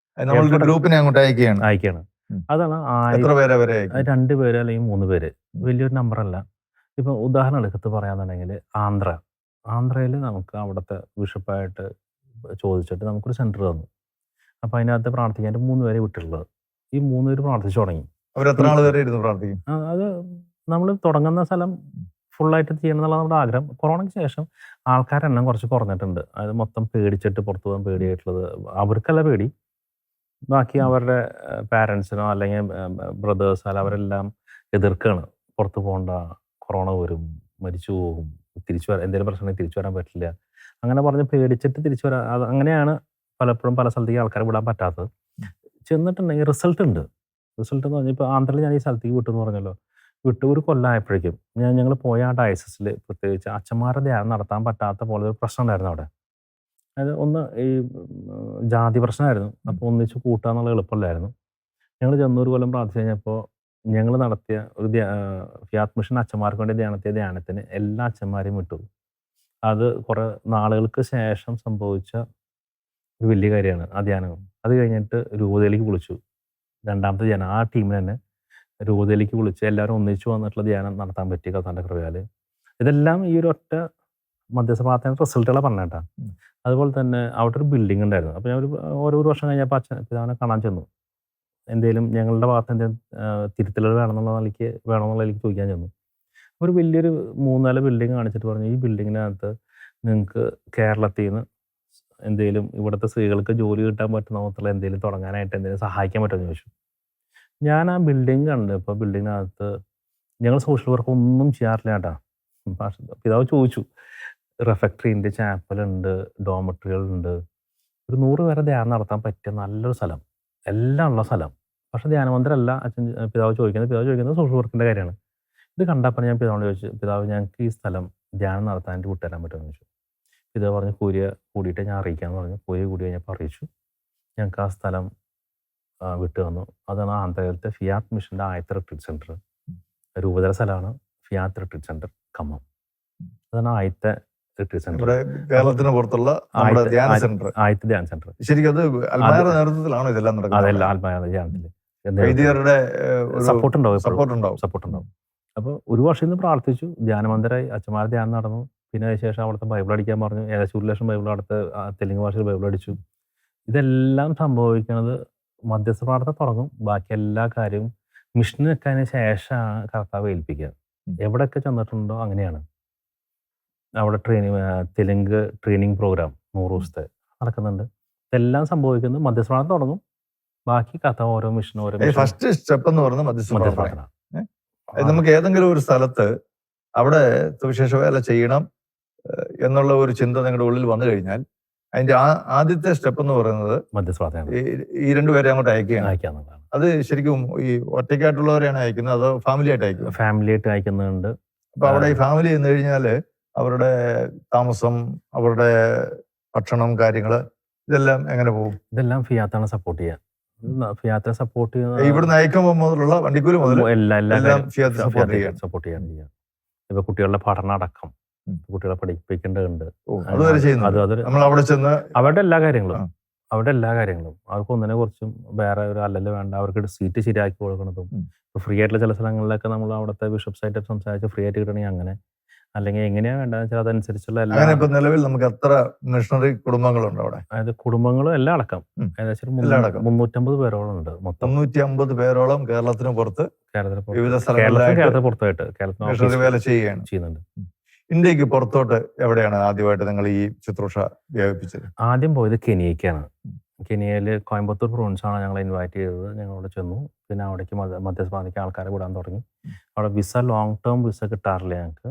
[SPEAKER 1] നമ്മളുടെ ഗ്രൂപ്പിനെ അങ്ങോട്ട് അയക്കുകയാണ്.
[SPEAKER 2] അയക്കുകയാണ്.
[SPEAKER 1] ഉം.
[SPEAKER 2] അതാണ്
[SPEAKER 1] എത്ര പേരെ വരെ അയക്കും?
[SPEAKER 2] 2 പേര് അല്ലെങ്കിൽ 3 പേര്. വലിയൊരു നമ്പറല്ല. ഇപ്പം ഉദാഹരണം എടുത്ത് പറയാന്നുണ്ടെങ്കിൽ ആന്ധ്രയിൽ നമുക്ക് അവിടുത്തെ ബിഷപ്പായിട്ട് ചോദിച്ചിട്ട് നമുക്കൊരു സെൻറ്റർ തന്നു. അപ്പോൾ അതിനകത്ത് പ്രാർത്ഥിക്കാനായിട്ട് 3 പേരെ വിട്ടിട്ടുള്ളത്. ഈ 3 പേര് പ്രാർത്ഥിച്ചു തുടങ്ങി.
[SPEAKER 1] അവരെത്ര നാൾ വരെ ഇരുന്ന് പ്രാർത്ഥിക്കും?
[SPEAKER 2] അത് നമ്മൾ തുടങ്ങുന്ന സ്ഥലം ഫുള്ളായിട്ട് ചെയ്യണം എന്നുള്ള നമ്മുടെ ആഗ്രഹം. കൊറോണയ്ക്ക് ശേഷം ആൾക്കാരുടെ എണ്ണം കുറച്ച് കുറഞ്ഞിട്ടുണ്ട്. അത് മൊത്തം പേടിച്ചിട്ട് പുറത്തു പോകാൻ പേടിയായിട്ടുള്ളത് അവർക്കല്ല പേടി, ബാക്കി അവരുടെ പാരൻസിനോ അല്ലെങ്കിൽ ബ്രദേഴ്സ് അല്ല അവരെല്ലാം എതിർക്കുകയാണ്. പുറത്ത് പോകണ്ട, കൊറോണ വരും, മരിച്ചു പോകും, തിരിച്ചു വരാൻ എന്തെങ്കിലും പ്രശ്നം തിരിച്ചു വരാൻ പറ്റില്ല, അങ്ങനെ പറഞ്ഞ് പേടിച്ചിട്ട് തിരിച്ചു വരാൻ. അത് അങ്ങനെയാണ് പലപ്പോഴും പല സ്ഥലത്തേക്ക് ആൾക്കാരെ വിടാൻ പറ്റാത്തത്. ചെന്നിട്ടുണ്ടെങ്കിൽ റിസൾട്ട് ഉണ്ട്. റിസൾട്ട് എന്ന് പറഞ്ഞാൽ ഇപ്പോൾ ആന്ധ്രയിൽ ഞാൻ ഈ സ്ഥലത്തേക്ക് വിട്ടു എന്ന് പറഞ്ഞല്ലോ, വിട്ട് ഒരു കൊല്ലമായപ്പോഴേക്കും ഞങ്ങൾ പോയ ആ ഡയസിസിൽ പ്രത്യേകിച്ച് അച്ഛന്മാരുടെ ധ്യാനം നടത്താൻ പറ്റാത്ത പോലെ ഒരു പ്രശ്നം ഉണ്ടായിരുന്നു അവിടെ. അത് ഒന്ന് ഈ ജാതി പ്രശ്നമായിരുന്നു. അപ്പോൾ ഒന്നിച്ച് കൂട്ടുക എന്നുള്ള എളുപ്പമില്ലായിരുന്നു. ഞങ്ങൾ ചെന്ന് ഒരു കൊല്ലം പ്രാർത്ഥിച്ചു കഴിഞ്ഞപ്പോൾ ഞങ്ങൾ നടത്തിയ ഒരു ഫിയാത്ത് മിഷൻ അച്ഛന്മാർക്ക് വേണ്ടി നടത്തിയ ധ്യാനത്തിന് എല്ലാ അച്ഛന്മാരെയും വിട്ടു. അത് കുറേ നാളുകൾക്ക് ശേഷം സംഭവിച്ച ഒരു വലിയ കാര്യമാണ് ആ ധ്യാനം. അത് കഴിഞ്ഞിട്ട് രൂപതയിലേക്ക് വിളിച്ചു. രണ്ടാമത്തെ ധ്യാനം ആ ടീമിന് തന്നെ രൂപതയിലേക്ക് വിളിച്ച് എല്ലാവരും ഒന്നിച്ചു വന്നിട്ടുള്ള ധ്യാനം നടത്താൻ പറ്റി കർത്താവിൻ്റെ കൃപയാൽ. ഇതെല്ലാം ഈ ഒരു ഒറ്റ മധ്യസ്ഥപ്രാർത്ഥനയുടെ റിസൾട്ടുകളെ പറഞ്ഞേട്ടാ. അതുപോലെ തന്നെ അവിടെ ഒരു ബിൽഡിംഗ് ഉണ്ടായിരുന്നു. അപ്പോൾ ഞാൻ ഒരു വർഷം കഴിഞ്ഞപ്പോൾ പിതാവിനെ കാണാൻ ചെന്നു. എന്തെങ്കിലും ഞങ്ങളുടെ ഭാഗത്ത് എന്തെങ്കിലും തിരുത്തലുകൾ വേണമെന്നുള്ള എനിക്ക് ചോദിക്കാൻ ചെന്നു. ഒരു വലിയൊരു 3 നില ബിൽഡിംഗ് കാണിച്ചിട്ട് പറഞ്ഞു, ഈ ബിൽഡിങ്ങിനകത്ത് നിങ്ങൾക്ക് കേരളത്തിൽ നിന്ന് എന്തെങ്കിലും ഇവിടുത്തെ സ്ത്രീകൾക്ക് ജോലി കിട്ടാൻ പറ്റുന്ന മൊത്തമുള്ള എന്തെങ്കിലും തുടങ്ങാനായിട്ട് എന്തെങ്കിലും സഹായിക്കാൻ പറ്റുമെന്ന് ചോദിച്ചു. ഞാൻ ആ ബിൽഡിംഗ് കണ്ട് ഇപ്പോൾ ബിൽഡിങ്ങിനകത്ത് ഞങ്ങൾ സോഷ്യൽ വർക്ക് ഒന്നും ചെയ്യാറില്ല കേട്ടാ. പിതാവ് ചോദിച്ചു, റെഫക്ടറി ഉണ്ട്, ചാപ്പലുണ്ട്, ഡോമട്രികളുണ്ട്, ഒരു 100 പേരെ ധ്യാനം നടത്താൻ പറ്റിയ നല്ലൊരു സ്ഥലം, എല്ലാം ഉള്ള സ്ഥലം. പക്ഷേ ധ്യാനമന്ദിരമല്ല പിതാവ് ചോദിക്കുന്നത് സോഷ്യൽ വർക്കിൻ്റെ കാര്യമാണ്. ഇത് കണ്ടപ്പോൾ ഞാൻ പിതാവിനോട് ചോദിച്ചു, പിതാവ് ഞങ്ങൾക്ക് ഈ സ്ഥലം ധ്യാനം നടത്താനായിട്ട് വിട്ടുതരാൻ പറ്റുമെന്ന് ചോദിച്ചു. പിതാവ് പറഞ്ഞു കൂലിയ കൂടിയിട്ട് ഞാൻ അറിയിക്കാമെന്ന് പറഞ്ഞു. കൂലിയ കൂടി കഴിഞ്ഞപ്പോൾ അറിയിച്ചു. ഞങ്ങൾക്ക് ആ സ്ഥലം വിട്ടു തന്നു. അതാണ് ആന്ധ്രയിലത്തെ ഫിയാത്ത് മിഷൻ്റെ ആദ്യത്തെ റിട്രീറ്റ് സെൻറ്റർ. രൂപതര സ്ഥലമാണ് ഫിയാത്ത് റിട്രീറ്റ് സെൻറ്റർ ഖമ്മം. അതാണ് ആദ്യത്തെ റിട്രീറ്റ് സെൻറ്റർ,
[SPEAKER 1] കേരളത്തിന് പുറത്തുള്ള
[SPEAKER 2] ആദ്യത്തെ ധ്യാന സെൻറ്റർ.
[SPEAKER 1] ശരിക്കും അത് അൽമായയുടെ നേതൃത്വത്തിലാണോ ഇതെല്ലാം നടക്കുന്നത്?
[SPEAKER 2] അതെല്ലാം ആത്മായുടെ ധ്യാനത്തിൽ
[SPEAKER 1] സപ്പോർട്ട്
[SPEAKER 2] ഉണ്ടാവും. അപ്പോൾ ഒരു വർഷം ഇന്ന് പ്രാർത്ഥിച്ചു, ധ്യാനമന്ദിരമായി, അച്ഛന്മാരുടെ ധ്യാനം നടന്നു. പിന്നെ അതിനുശേഷം അവിടുത്തെ ബൈബിൾ അടിക്കാൻ പറഞ്ഞു. ഏകദേശം 1 ലക്ഷം ബൈബിൾ അടുത്ത് തെലുങ്ക് ഭാഷയിൽ ബൈബിൾ അടിച്ചു. ഇതെല്ലാം സംഭവിക്കുന്നത് മധ്യസ്ഥ പ്രാർത്ഥന തുടങ്ങും, ബാക്കി എല്ലാ കാര്യവും മിഷന് വെക്കാന് ശേഷമാണ് കർത്താവ് ഏൽപ്പിക്കുക. എവിടെയൊക്കെ ചെന്നിട്ടുണ്ടോ അങ്ങനെയാണ്. അവിടെ തെലുങ്ക് ട്രെയിനിങ് പ്രോഗ്രാം 100 ദിവസത്തെ നടക്കുന്നുണ്ട്. ഇതെല്ലാം സംഭവിക്കുന്നത് മധ്യസ്ഥ പ്രാർത്ഥന തുടങ്ങും, ബാക്കി കർത്താവ് ഓരോ മിഷനും
[SPEAKER 1] ഫസ്റ്റ് സ്റ്റെപ്പ് എന്ന് പറയുന്നത് മധ്യസ്ഥ പ്രാർത്ഥന. നമുക്ക് ഏതെങ്കിലും ഒരു സ്ഥലത്ത് അവിടെ സുവിശേഷ വേല ചെയ്യണം എന്നുള്ള ഒരു ചിന്ത നിങ്ങളുടെ ഉള്ളിൽ വന്നു കഴിഞ്ഞാൽ അതിന്റെ ആദ്യത്തെ സ്റ്റെപ്പ് എന്ന് പറയുന്നത് ഈ 2 പേരെ അങ്ങോട്ട് അയക്കുകയാണ്. അത് ശരിക്കും ഈ ഒറ്റയ്ക്കായിട്ടുള്ളവരെയാണ് അയക്കുന്നത്, അതോ ഫാമിലി ആയിട്ട് അയക്കുന്നത്?
[SPEAKER 2] ഫാമിലി ആയിട്ട് അയക്കുന്നുണ്ട്.
[SPEAKER 1] അപ്പൊ അവിടെ ഈ ഫാമിലി എന്ന് കഴിഞ്ഞാല് അവരുടെ താമസം, അവരുടെ ഭക്ഷണം, കാര്യങ്ങള് ഇതെല്ലാം എങ്ങനെ പോകും?
[SPEAKER 2] ഇതെല്ലാം ഫിയാത്താണ് സപ്പോർട്ട് ചെയ്യുക. ഫിയാത്തെ സപ്പോർട്ട് ചെയ്യുന്ന
[SPEAKER 1] ഇവിടുന്ന് അയക്കുമ്പോൾ മുതലുള്ള വണ്ടിക്കൂലി മുതൽ എല്ലാം
[SPEAKER 2] സപ്പോർട്ട് ചെയ്യാൻ. ഇപ്പൊ കുട്ടികളുടെ പഠനം അടക്കം കുട്ടികളെ പഠിപ്പിക്കേണ്ടതുണ്ട്. അവരുടെ എല്ലാ കാര്യങ്ങളും അവർക്ക് ഒന്നിനെ കുറിച്ചും വേറെ ഒരു അല്ലല് വേണ്ട. അവർക്ക് സീറ്റ് ശരിയാക്കി കൊടുക്കണതും, ഇപ്പൊ ഫ്രീ ആയിട്ടുള്ള ചില സ്ഥലങ്ങളിലൊക്കെ നമ്മൾ അവിടുത്തെ ബിഷപ്സ് ആയിട്ട് സംസാരിച്ച് ഫ്രീ ആയിട്ട് കിട്ടണമെങ്കിൽ അങ്ങനെ, അല്ലെങ്കിൽ എങ്ങനെയാ വേണ്ടതെന്ന് വെച്ചാൽ അതനുസരിച്ചുള്ള എല്ലാ.
[SPEAKER 1] നിലവിൽ നമുക്ക് എത്ര മിഷണറി കുടുംബങ്ങളുണ്ട് അവിടെ?
[SPEAKER 2] അതായത് കുടുംബങ്ങളും എല്ലാം അടക്കം ഏകദേശം 350 പേരോളം ഉണ്ട്. മൊത്തം
[SPEAKER 1] 350 പേരോളം കേരളത്തിന് പുറത്ത് വിവിധ
[SPEAKER 2] കേരളത്തിന് പുറത്തായിട്ട്
[SPEAKER 1] മിഷണറി വേല
[SPEAKER 2] ചെയ്യുന്നുണ്ട്.
[SPEAKER 1] ഇന്ത്യക്ക് പുറത്തോട്ട് എവിടെയാണ് ആദ്യമായിട്ട് നിങ്ങൾ ഈ ശുശ്രൂഷ വ്യാപിപ്പിച്ചത്?
[SPEAKER 2] ആദ്യം പോയത് കെനിയയ്ക്കാണ്. കെനിയയിൽ കോയമ്പത്തൂർ പ്രൊവിൻസാണ് ഞങ്ങൾ ഇൻവൈറ്റ് ചെയ്തത്. ഞങ്ങളവിടെ ചെന്നു. പിന്നെ അവിടേക്ക് മധ്യസ്ഥാനിക്ക് ആൾക്കാരെ വിടാൻ തുടങ്ങി. അവിടെ വിസ ലോങ് ടേം വിസ കിട്ടാറില്ല ഞങ്ങൾക്ക്.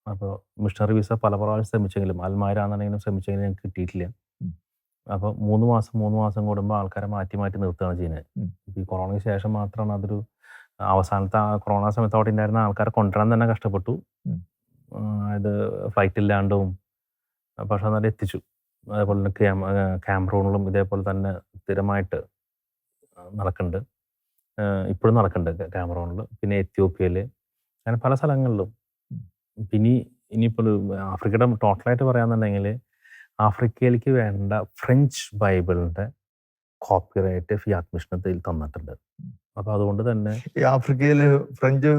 [SPEAKER 2] അപ്പോൾ മിഷണറി വിസ പല പ്രാവശ്യം ശ്രമിച്ചെങ്കിലും അൽമാരാണെന്നെങ്കിലും ശ്രമിച്ചെങ്കിലും ഞങ്ങൾക്ക് കിട്ടിയിട്ടില്ല. അപ്പോൾ 3 മാസം കൂടുമ്പോൾ ആൾക്കാരെ മാറ്റി നിർത്തുകയാണ് ചെയ്യുന്നത്. ഈ കൊറോണയ്ക്ക് ശേഷം മാത്രമാണ് അതൊരു അവസാനത്തെ കൊറോണ സമയത്ത് അവിടെ ഉണ്ടായിരുന്ന ആൾക്കാരെ കൊണ്ടുവരാൻ തന്നെ കഷ്ടപ്പെട്ടു. ഇത് ഫ്ലൈറ്റ് ഇല്ലാണ്ടും, പക്ഷെ എന്നാലും എത്തിച്ചു. അതേപോലെ തന്നെ ക്യാമറൂണിലും ഇതേപോലെ തന്നെ സ്ഥിരമായിട്ട് നടക്കുന്നുണ്ട്, ഇപ്പോഴും നടക്കുന്നുണ്ട് ക്യാമറൂണിൽ, പിന്നെ എത്യോപ്യയിൽ, അങ്ങനെ പല സ്ഥലങ്ങളിലും. പിന്നെ ഇനിയിപ്പോൾ ആഫ്രിക്കയുടെ ടോട്ടലായിട്ട് പറയാന്നുണ്ടെങ്കിൽ ആഫ്രിക്കയിലേക്ക് വേണ്ട ഫ്രഞ്ച് ബൈബിളിൻ്റെ കോപ്പിറൈറ്റ് ഫിയാറ്റ് മിഷനത്തിൽ തന്നിട്ടുണ്ട്. അപ്പോൾ അതുകൊണ്ട് തന്നെ
[SPEAKER 1] ഈ ആഫ്രിക്കയിൽ ഫ്രഞ്ച്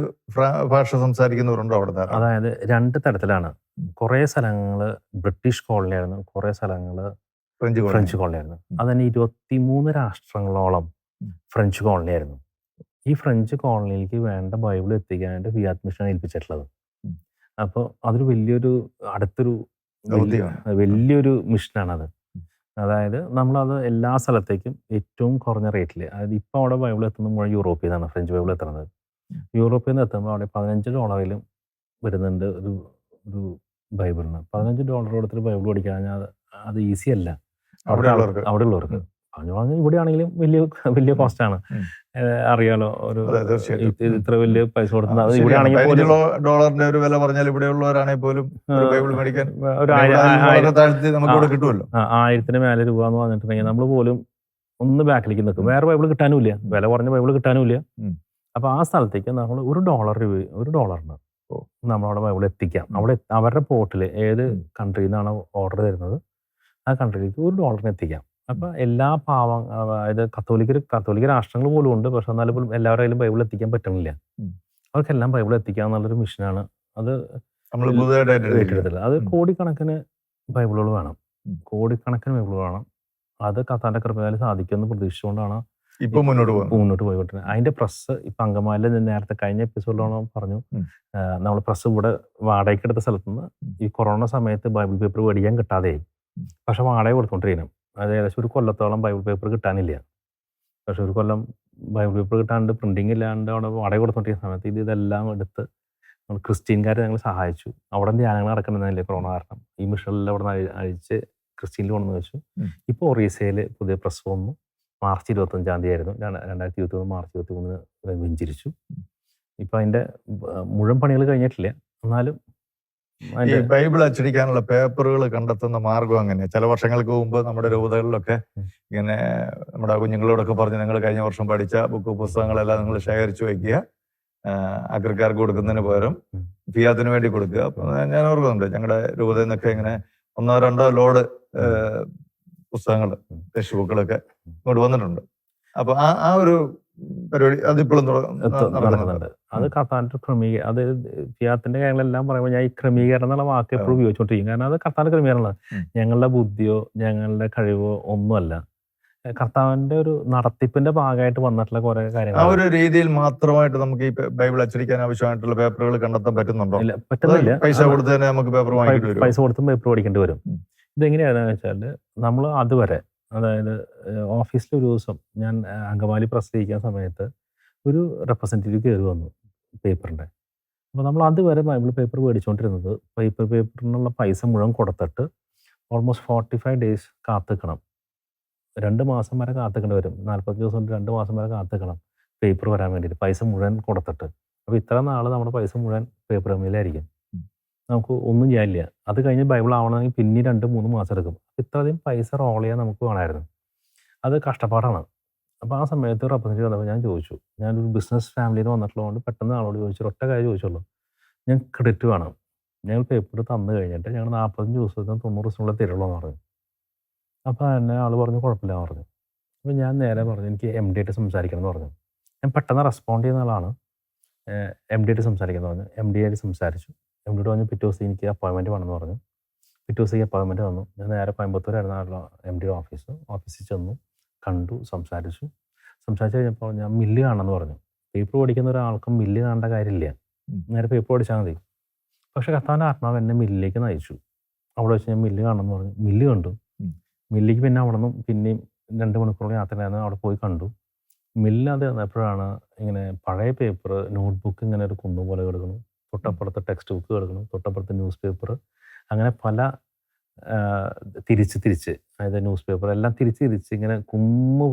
[SPEAKER 1] ഭാഷ സംസാരിക്കുന്നവരുണ്ടോ അവിടെ ധാരാളം?
[SPEAKER 2] അതായത് 2 തരത്തിലാണ്. കുറേ സ്ഥലങ്ങൾ ബ്രിട്ടീഷ് കോളനിയായിരുന്നു, കുറേ സ്ഥലങ്ങൾ
[SPEAKER 1] ഫ്രഞ്ച്
[SPEAKER 2] ഫ്രഞ്ച് കോളനിയായിരുന്നു. അതുതന്നെ 23 രാഷ്ട്രങ്ങളോളം ഫ്രഞ്ച് കോളനിയായിരുന്നു. ഈ ഫ്രഞ്ച് കോളനിയിലേക്ക് വേണ്ട ബൈബിൾ എത്തിക്കാനായിട്ട് ഫിയാറ്റ് മിഷനാണ് ഏൽപ്പിച്ചിട്ടുള്ളത്. അപ്പോൾ അതൊരു അടുത്തൊരു വലിയൊരു മിഷനാണത്. അതായത് നമ്മളത് എല്ലാ സ്ഥലത്തേക്കും ഏറ്റവും കുറഞ്ഞ റേറ്റിൽ, അതായത് ഇപ്പോൾ അവിടെ ബൈബിൾ എത്തുന്നത് മുഴുവൻ യൂറോപ്പിൽ നിന്നാണ് ഫ്രഞ്ച് ബൈബിൾ എത്തുന്നത്. യൂറോപ്പിൽ നിന്ന് എത്തുമ്പോൾ അവിടെ $15 വരുന്നുണ്ട് ഒരു ബൈബിളിന്. $15 കൊടുത്തിട്ട് ബൈബിൾ പഠിക്കാൻ അത് ഈസി അല്ല അവിടെ ഉള്ളവർക്ക്. ഇവിടെ ആണെങ്കിലും വലിയ കോസ്റ്റാണ്, അറിയാലോ. ഇത്ര വലിയ പൈസ കൊടുക്കുന്നത് ഇവിടെ ആണെങ്കിൽ
[SPEAKER 1] ഡോളറിന്റെ ഒരു വില പറഞ്ഞാൽ ഇവിടെയുള്ളവരാണെങ്കിൽ പോലും ബൈബിൾ മേടിക്കാൻ
[SPEAKER 2] ഒരു
[SPEAKER 1] കിട്ടുമല്ലോ.
[SPEAKER 2] 1000 മേലെ രൂപ എന്ന് പറഞ്ഞിട്ടുണ്ടെങ്കിൽ നമ്മൾ പോലും ഒന്ന് ബാക്കിലേക്ക് നിൽക്കും. വേറെ ബൈബിൾ കിട്ടാനുമില്ല, വില കുറഞ്ഞ ബൈബിൾ കിട്ടാനുമില്ല. അപ്പൊ ആ സ്ഥലത്തേക്ക് നമ്മൾ $1 നമ്മളവിടെ ബൈബിൾ എത്തിക്കാം. അവിടെ അവരുടെ പോർട്ടിൽ ഏത് കൺട്രിയിൽ നിന്നാണ് ഓർഡർ തരുന്നത് ആ കൺട്രിയിലേക്ക് $1 എത്തിക്കാം. അപ്പൊ എല്ലാ അതായത് കത്തോലിക്ക രാഷ്ട്രങ്ങൾ പോലും ഉണ്ട്, പക്ഷെ എന്നാലും പോലും എല്ലാവരുടെ കയ്യിലും ബൈബിൾ എത്തിക്കാൻ പറ്റുന്നില്ല. അവർക്കെല്ലാം ബൈബിൾ എത്തിക്കുക എന്നുള്ളൊരു മിഷനാണ് അത് ഏറ്റെടുത്തില്ല. അത് കോടിക്കണക്കിന് ബൈബിളുകൾ വേണം. അത് കർത്താവിന്റെ കൃപയാൽ സാധിക്കുമെന്ന് പ്രതീക്ഷിച്ചുകൊണ്ടാണ്
[SPEAKER 1] ഇപ്പൊ
[SPEAKER 2] മുന്നോട്ട് പോയിക്കൊണ്ടിരുന്നത്. അതിന്റെ പ്രസ് ഇപ്പൊ അങ്കമാലിൽ നേരത്തെ കഴിഞ്ഞ എപ്പിസോഡിലാണ് പറഞ്ഞു, നമ്മൾ പ്രസ് ഇവിടെ വാടകയ്ക്ക് എടുത്ത സ്ഥലത്തുനിന്ന് ഈ കൊറോണ സമയത്ത് ബൈബിൾ പേപ്പർ മേടിക്കാൻ കിട്ടാതെയായി. പക്ഷെ വാടക കൊടുത്തോണ്ടിരിക്കണം. അത് ഏകദേശം ഒരു കൊല്ലത്തോളം ബൈബിൾ പേപ്പർ കിട്ടാനില്ല. പക്ഷെ ഒരു കൊല്ലം ബൈബിൾ പേപ്പർ കിട്ടാണ്ട്, പ്രിന്റിങ് ഇല്ലാണ്ട് അവിടെ വാടക കൊടുത്തോണ്ടിരിക്കുന്ന സമയത്ത് ഇതെല്ലാം എടുത്ത് ക്രിസ്ത്യൻകാരെ ഞങ്ങൾ സഹായിച്ചു. അവിടെ ധ്യാനങ്ങൾ നടക്കണമെന്നില്ലേ കൊറോണ കാരണം. ഈ മിഷനിൽ അവിടെ നിന്ന് അഴിച്ച് ക്രിസ്ത്യനിൽ കൊണ്ടുവന്ന് വെച്ചു. ഇപ്പോൾ ഒറീസയിൽ പുതിയ പ്രസ് വന്നു. മാർച്ച് 25 ആയിരുന്നു, 2021 മാർച്ച് 23 വെഞ്ചരിച്ചു. ഇപ്പൊ അതിന്റെ മുഴുവൻ പണികൾ കഴിഞ്ഞിട്ടില്ല. എന്നാലും
[SPEAKER 1] ഈ ബൈബിൾ അച്ചടിക്കാനുള്ള പേപ്പറുകൾ കണ്ടെത്തുന്ന മാർഗം അങ്ങനെയാണ്. ചില വർഷങ്ങൾക്ക് മുമ്പ് നമ്മുടെ രൂപതകളിലൊക്കെ ഇങ്ങനെ നമ്മുടെ കുഞ്ഞുങ്ങളോടൊക്കെ പറഞ്ഞ് നിങ്ങൾ കഴിഞ്ഞ വർഷം പഠിച്ച പുസ്തകങ്ങളെല്ലാം നിങ്ങൾ ശേഖരിച്ചു വയ്ക്കുക, അഗ്രക്കാർക്ക് കൊടുക്കുന്നതിന് പകരം ഫിയാത്തിന് വേണ്ടി കൊടുക്കുക. അപ്പൊ ഞാൻ ഓർക്കുന്നുണ്ട് ഞങ്ങളുടെ രൂപതയിൽ നിന്നൊക്കെ ഇങ്ങനെ 1-2 ലോഡ് പുസ്തകങ്ങൾ, ടെക്സ്റ്റ് ബുക്കുകളൊക്കെ ഇങ്ങോട്ട് വന്നിട്ടുണ്ട്. അപ്പൊ ആ ഒരു പരിപാടി അതിപ്പോഴും
[SPEAKER 2] നടക്കുന്നുണ്ട്. അത് കർത്താവിന്റെ അത് ഫിയാത്തിന്റെ കാര്യങ്ങളെല്ലാം പറയുമ്പോൾ ഞാൻ ഈ ക്രമീകരണം എന്നുള്ള വാക്ക് എപ്പോഴും ഉപയോഗിച്ചുകൊണ്ടിരിക്കും. കാരണം അത് കർത്താവിന്റെ ക്രമീകരണമാണ്, ഞങ്ങളുടെ ബുദ്ധിയോ ഞങ്ങളുടെ കഴിവോ ഒന്നുമല്ല. കർത്താവിന്റെ ഒരു നടത്തിപ്പിന്റെ ഭാഗമായിട്ട് വന്നിട്ടുള്ള കുറെ കാര്യങ്ങൾ.
[SPEAKER 1] ആ ഒരു രീതിയിൽ മാത്രമായിട്ട് നമുക്ക് ഈ ബൈബിൾ അച്ചടിക്കാൻ ആവശ്യമായിട്ടുള്ള പേപ്പറുകൾ കണ്ടെത്താൻ പറ്റുന്നുണ്ടോ?
[SPEAKER 2] പറ്റുന്നില്ല.
[SPEAKER 1] പൈസ കൊടുത്ത് തന്നെ നമുക്ക് പേപ്പർ വാങ്ങിക്കേണ്ടി വരും.
[SPEAKER 2] പൈസ കൊടുത്തും പേപ്പർ മേടിക്കേണ്ടി വരും. ഇതെങ്ങനെയാണെന്ന് വെച്ചാൽ നമ്മൾ അതുവരെ, അതായത് ഓഫീസിൽ ഒരു ദിവസം ഞാൻ അങ്കമാലി പ്രസിദ്ധീകരിക്കുന്ന സമയത്ത് ഒരു റെപ്രസെൻറ്റേറ്റീവ് കയറി വന്നു പേപ്പറിൻ്റെ. അപ്പോൾ നമ്മൾ അതുവരെ ബൈബിൾ പേപ്പർ മേടിച്ചുകൊണ്ടിരുന്നത് പേപ്പറിനുള്ള പൈസ മുഴുവൻ കൊടുത്തിട്ട് ഓൾമോസ്റ്റ് 45 days കാത്തിക്കണം. 2 മാസം വരെ കാത്തിക്കേണ്ടി വരും. 40 ദിവസം കൊണ്ട് 2 മാസം വരെ കാത്തിക്കണം പേപ്പർ വരാൻ വേണ്ടിയിട്ട്, പൈസ മുഴുവൻ കൊടുത്തിട്ട്. അപ്പോൾ ഇത്ര നാൾ നമ്മുടെ പൈസ മുഴുവൻ പേപ്പർ കമ്മിയിലായിരിക്കും, നമുക്ക് ഒന്നും ചെയ്യാനില്ല. അത് കഴിഞ്ഞ് ബൈബിൾ ആവണമെങ്കിൽ പിന്നെ 2-3 മാസം എടുക്കും. ഇത്രയധികം പൈസ റോൾ ചെയ്യാൻ നമുക്ക് വേണമായിരുന്നു. അത് കഷ്ടപ്പാടാണ്. അപ്പോൾ ആ സമയത്ത് റെപ്രസെൻറ്റേറ്റീവ് വന്നപ്പോൾ ഞാൻ ചോദിച്ചു, ഞാനൊരു ബിസിനസ് ഫാമിലിയിൽ നിന്ന് വന്നിട്ടുള്ളതുകൊണ്ട് പെട്ടെന്ന് ആളോട് ചോദിച്ചു, ഒറ്റ കാര്യം ചോദിച്ചുള്ളൂ, ഞാൻ ക്രെഡിറ്റ് വേണം, ഞങ്ങൾ പേപ്പർ തന്നു കഴിഞ്ഞിട്ട് ഞങ്ങൾ 45 ദിവസത്തിന് 90 ദിവസത്തിനുള്ളിൽ തരുള്ളൂ എന്ന് പറഞ്ഞു. അപ്പോൾ എന്നെ ആൾ പറഞ്ഞു കുഴപ്പമില്ല എന്ന് പറഞ്ഞു. അപ്പോൾ ഞാൻ നേരെ പറഞ്ഞു എനിക്ക് MD ആയിട്ട് സംസാരിക്കണം എന്ന് പറഞ്ഞു. ഞാൻ പെട്ടെന്ന് റെസ്പോണ്ട് ചെയ്യുന്ന ആളാണ്. MD ആയിട്ട് സംസാരിക്കുന്നത് പറഞ്ഞു. MD ആയിട്ട് സംസാരിച്ചു. MD പറഞ്ഞു പിറ്റേ ദിവസം എനിക്ക് അപ്പോയിൻമെൻറ്റ് വേണമെന്ന് പറഞ്ഞു. പിറ്റേ ദിവസം ഈ അപ്പോയിൻമെൻറ്റ് വന്നു. ഞാൻ നേരെ കോയമ്പത്തൂരായിരുന്നു MD ഓഫീസിൽ ചെന്നു, കണ്ടു, സംസാരിച്ചു കഴിഞ്ഞപ്പോൾ ഞാൻ മില്ല് കാണണമെന്ന് പറഞ്ഞു. പേപ്പർ പഠിക്കുന്ന ഒരാൾക്കും മില്ല് കാണേണ്ട കാര്യമില്ല, നേരെ പേപ്പർ പഠിച്ചാൽ മതി. പക്ഷേ കർത്താവിൻ്റെ ആത്മാവ് എന്നെ മില്ലിലേക്ക് നയിച്ചു. അവിടെ വെച്ച് ഞാൻ മില്ല് കാണണമെന്ന് പറഞ്ഞു. മില്ല് കണ്ടു. മില്ലിക്ക് പിന്നെ അവിടെ നിന്നും പിന്നെയും 2 മണിക്കൂറോളം യാത്രയായിരുന്നു. അവിടെ പോയി കണ്ടു. മില്ലിനകത്ത് ചെന്നപ്പോഴാണ് ഇങ്ങനെ പഴയ പേപ്പർ, നോട്ട്ബുക്ക് ഇങ്ങനെ ഒരു കുന്നുപോലെ കിടക്കുന്നു, തൊട്ടപ്പുറത്ത് ടെക്സ്റ്റ് ബുക്ക് കിടക്കുന്നു, തൊട്ടപ്പുറത്ത് ന്യൂസ് പേപ്പർ, അങ്ങനെ പല തിരിച്ച് അതായത് ന്യൂസ് പേപ്പർ എല്ലാം തിരിച്ച് ഇങ്ങനെ